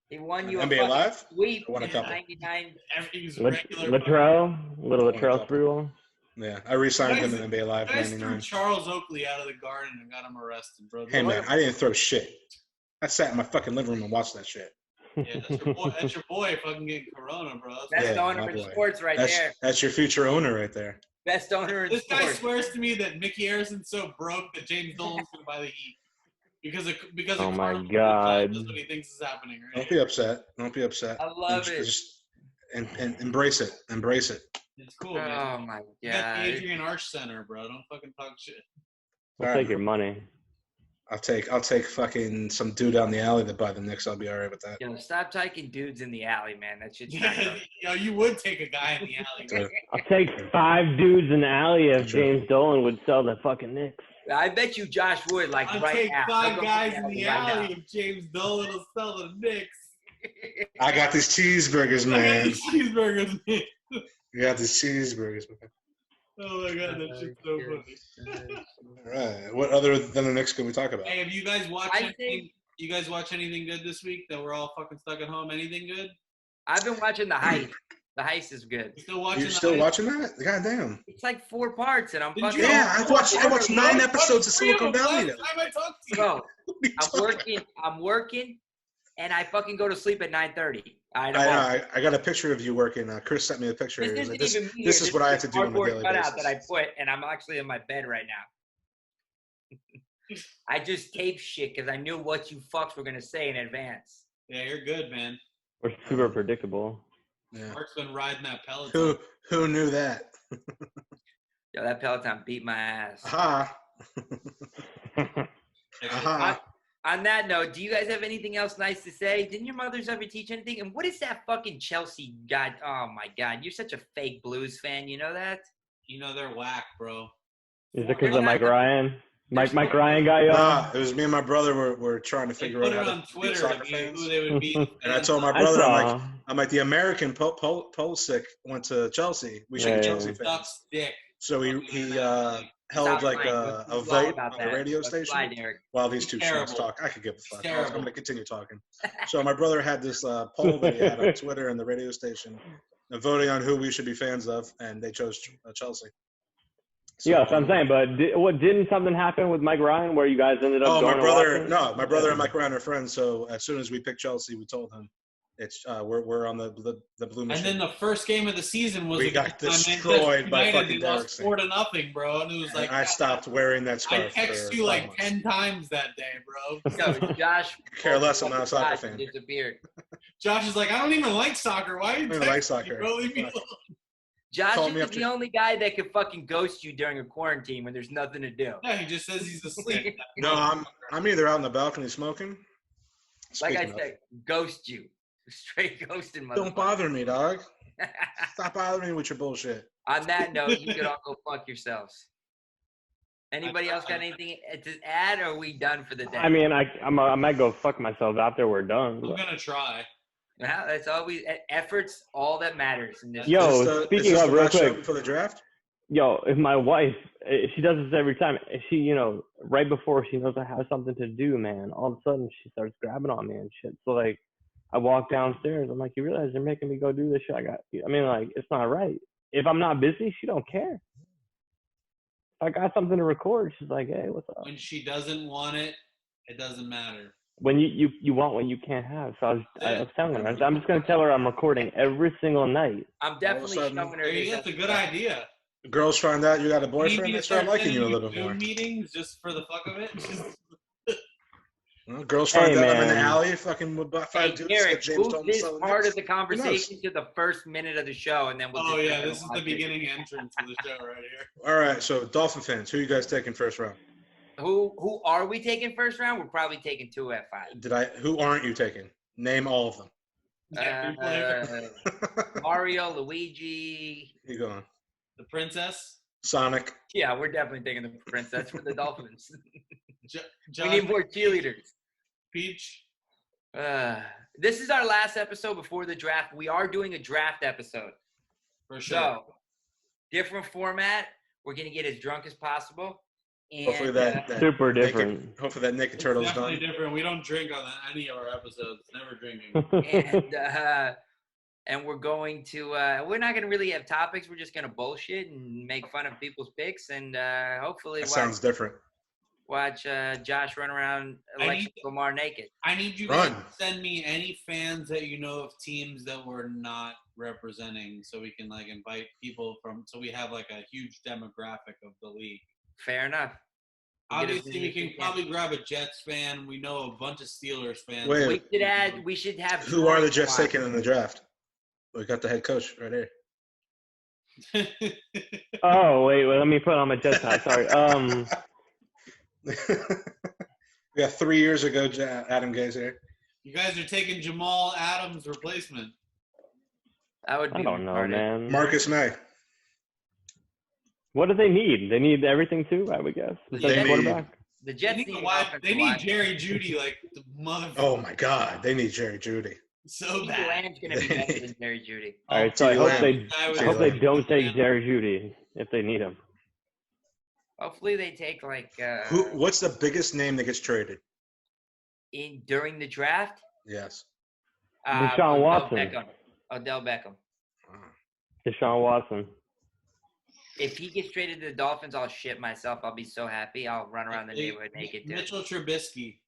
He won you a NBA fucking Live? sweep I won a in couple. 99. He was regular. Little Latrell Sprewell. Yeah, I re-signed him Guys- in NBA Live You guys threw 99. Charles Oakley out of the garden and got him arrested, bro. Hey man, I didn't throw shit. I sat in my fucking living room and watched that shit. Yeah, that's your boy fucking getting corona, bro. Best Yeah, owner my in boy. sports right there. That's your future owner right there. Best owner in This guy sports. swears to me that Mickey Harrison's so broke that James Dolan's gonna buy the Heat because of Oh my Carlos. God. That's what he thinks is happening, right? Don't be upset. Don't be upset. I love it. And embrace it. Embrace it. It's cool, man. Oh my You got the god. Adrian Arch Center, bro. Don't fucking talk shit. I'll take your money. I'll take fucking some dude out in the alley to buy the Knicks. I'll be all right with that. Yo, stop taking dudes in the alley, man. That shit's Yeah, you would take a guy in the alley. Sure. I'll take 5 dudes in the alley if Sure. James Dolan would sell the fucking Knicks. I bet you Josh would, like, I'll right take now. 5 He'll go guys to in the right now. alley if James Dolan will sell the Knicks. I got these cheeseburgers, I got man. these cheeseburgers. You got the cheeseburgers. Oh my god, that shit's so funny. All right. What other than the Knicks can we talk about? Hey, have you guys watched I anything? You guys watch anything good this week? That we're all fucking stuck at home. Anything good? I've been watching The Heist. The Heist is good. You still watching? You're still watching that? God damn. It's like 4 parts, and I'm Didn't fucking. you- Yeah, I watched 9 episodes of Silicon Valley. Last time I talked to you. Bro, I'm working, and I fucking go to sleep at 9:30. I got a picture of you working. Chris sent me a picture. This Like, isn't even me. this is what I have to do on a cardboard daily cutout basis. that I put, and I'm actually in my bed right now. I just taped shit because I knew what you fucks were gonna say in advance. Yeah, you're good, man. We're super predictable. Yeah. Mark's been riding that Peloton. Who knew that? Yo, that Peloton beat my ass. Aha. On that note, do you guys have anything else nice to say? Didn't your mothers ever teach anything? And what is that fucking Chelsea god? Oh my god, you're such a fake Blues fan. You know that? You know they're whack, bro. Is it because of Mike Ryan? Mike Ryan got you Nah, on? it was me and my brother were trying to They figure put out it how on to beat Twitter soccer to be fans. who they would beat. And I told my I brother, saw. I'm like the American Polsick went to Chelsea. We should Yeah, be yeah. Chelsea fans. Sucks dick. So he held Stop like lying. a Let's lie vote about on the that. radio Let's station lie, Derek. while these two Terrible. schmucks talk. I could give a fuck. I'm Terrible. going to continue talking. So my brother had this poll that he had on Twitter and the radio station, voting on who we should be fans of, and they chose Chelsea. So, Yeah, that's what I'm saying. But didn't something happen with Mike Ryan where you guys ended up Oh, going my brother! and watching? No, my brother and Mike Ryan are friends. So as soon as we picked Chelsea, we told him it's we're on the blue And machine. then the first game of the season was We against got Manchester destroyed by United. fucking They lost Derrickson. 4-0, bro. And it was like And I stopped wearing that I scarf. text for you 5 like months. 10 times that day, bro. Yo, Josh. Care less, I'm not a soccer Josh fan. Disappeared. Josh is like, I don't even like soccer. Why are you I don't even like texting soccer. me, bro? Leave me Fuck. alone. Josh Call is me up the to- only guy that could fucking ghost you during a quarantine when there's nothing to do. Yeah, he just says he's asleep. No, I'm either out on the balcony smoking. Like I Speaking of, said, ghost you. Straight ghosting, motherfucker. don't bother me, dog. Stop bothering me with your bullshit. On that note, you could all go fuck yourselves. Anybody else got anything to add, or are we done for the day? I mean, I might go fuck myself after we're done. I'm gonna try. Well, that's always efforts. All that matters in this. Yo, Is this speaking is of, the real last show quick. before the draft. Yo, if my wife, she does this every time. If she, right before she knows I have something to do, man, all of a sudden she starts grabbing on me and shit. So like, I walk downstairs. I'm like, you realize you're making me go do this shit? It's not right. If I'm not busy, she don't care. If I got something to record, she's like, hey, what's up? When she doesn't want it, it doesn't matter. When you want what you can't have. So I was telling her, I'm just gonna tell her I'm recording every single night. I'm definitely sudden- showing her. Hey, this that's a good episode. idea. Girls find out you got a You need boyfriend. me They to start liking sending you a little bit Zoom more. meetings just for the fuck of it. Well, girls find out I'm in the man. alley, fucking with about Hey, 5 dudes. Derek, like James move Dolan this selling part dicks. of the conversation to the first minute of the show, and then we'll. Oh just yeah, get this is on the to it. beginning entrance of the show right here. All right, so Dolphin fans, who you guys taking first round? Who are we taking first round? We're probably taking 2 at 5. Who aren't you taking? Name all of them. Every player. Mario, Luigi. You going? The princess. Sonic. Yeah, we're definitely taking the princess for the Dolphins. We Josh need more cheerleaders. Peach. This is our last episode before the draft. We are doing a draft episode. For sure. So, different format. We're going to get as drunk as possible. And, Hopefully that Super naked, different. hopefully that naked It's turtle's definitely done. different. We don't drink on any of our episodes. Never drinking. and we're going to we're not going to really have topics. We're just going to bullshit and make fun of people's picks, and hopefully That sounds different. watch Josh run around I Alexis need- Lamar naked. I need you guys Run. to send me any fans that you know of teams that we're not representing, so we can like invite people from. So we have like a huge demographic of the league. Fair enough. We'll get as Obviously, many we as can we probably grab a Jets fan. We know a bunch of Steelers fans. Wait. We should have. Who are the Jets drawing taking in the draft? We got the head coach right here. Oh wait, let me put on my jet hat. Sorry. We got 3 years ago, Adam Gase here. You guys are taking Jamal Adams' replacement. That would be. I don't know, retarded. man. Marcus May. What do they need? They need everything too, I would guess. Besides They quarterback. The They Jets need, need. a an wide, offensive they need line. Jerry Judy like the motherfucker. Oh my God, they need Jerry Judy. So CeeDee bad. Lamb's gonna be better than Jerry Judy. All right, so I hope they I hope they don't take Jerry Judy if they need him. Hopefully they take like What's the biggest name that gets traded? during the draft. Yes. Deshaun Watson. Odell Beckham. Deshaun Watson. If he gets traded to the Dolphins, I'll shit myself. I'll be so happy. I'll run around the neighborhood naked. Mitchell Trubisky.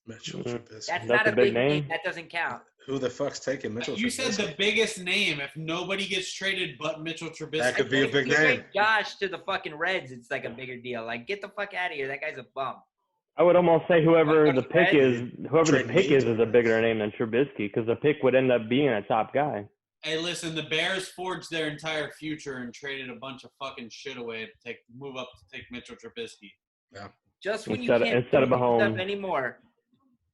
Mitchell Trubisky. That's That's not a a big big name. name. That doesn't count. Who the fuck's taking Mitchell You Trubisky? said the biggest name. If nobody gets traded but Mitchell Trubisky. That could be a big If you trade name. Josh to the fucking Reds, it's like a bigger deal. Like, get the fuck out of here. That guy's a bum. I would almost say whoever Like, the pick Trade is me. is a bigger name than Trubisky because the pick would end up being a top guy. Hey, listen, the Bears forged their entire future and traded a bunch of fucking shit away to move up to take Mitchell Trubisky. Just when Instead- you can't instead of do stuff Mahomes. anymore,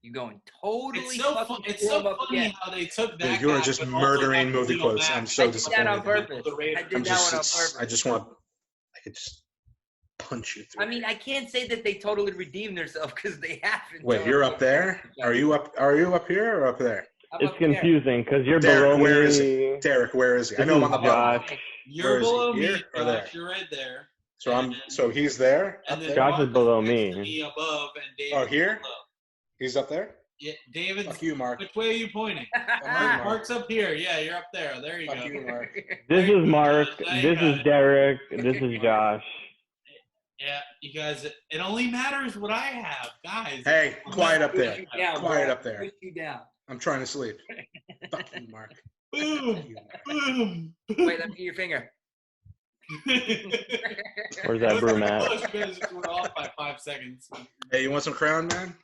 you're going totally It's so up funny again. how they took that. Dude, you are guy, just but also murdering got movie Khalil quotes. Mack. I'm so I did disappointed. that on purpose. The Raiders. I did that one on purpose. I just want. I could just punch you through. I mean, I can't say that they totally redeemed themselves because they haven't. Wait, you're up there? Are you up? Are you up here or up there? I'm It's up there. confusing because you're Derek, below where me. is he? Derek, where is he? I This know I'm is on the bottom. Josh. You're Where is he? below Here me, or there? Josh. You're right there. So So he's there. And Up then there? Josh is Mark below next to me. above, and David Oh, here? below. He's up there. Yeah, David. Fuck you, Mark. Which way are you pointing? Mark. Mark's up here. Yeah, you're up there. There you Fuck go. you, Mark. This is Mark. Now you This got is it. Derek. This is Josh. Yeah, you guys. It only matters what I have, guys. Hey, quiet up Push there. you down, Quiet bro. up there. Push you down. I'm trying to sleep. Fuck you, Mark. Boom, Fuck you, Mark. boom. Wait, let me get your finger. Where's that broom at? You guys just went off by 5 seconds. Hey, you want some Crown, man?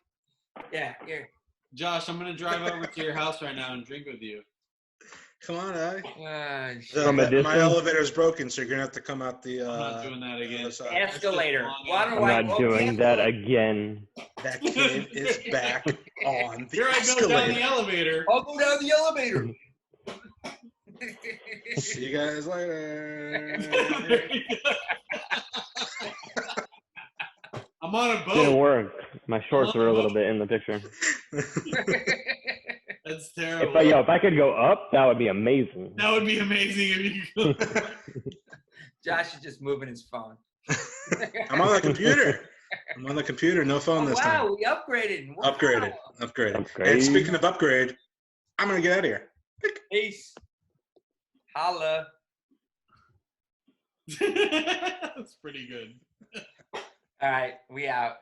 Yeah, here. Josh, I'm gonna drive over to your house right now and drink with you. Come on, eh? From a My distance? elevator's broken, so you're gonna have to come out the. I'm not doing that again. other side. Escalator. Why don't I'm I not go doing that escalator? again. That kid is back on the Here I go down the escalator. elevator. I'll go down the elevator. See you guys later. I'm on a Didn't boat. work. My shorts were a little bit in the picture. That's terrible. If I could go up, that would be amazing. That would be amazing if you could. Josh is just moving his phone. I'm on the computer. I'm on the computer. No phone this time. Wow, we upgraded. Wow. Upgraded. Upgraded. Upgrade. And speaking of upgrade, I'm gonna get out of here. Peace. Holla. That's pretty good. All right, we out.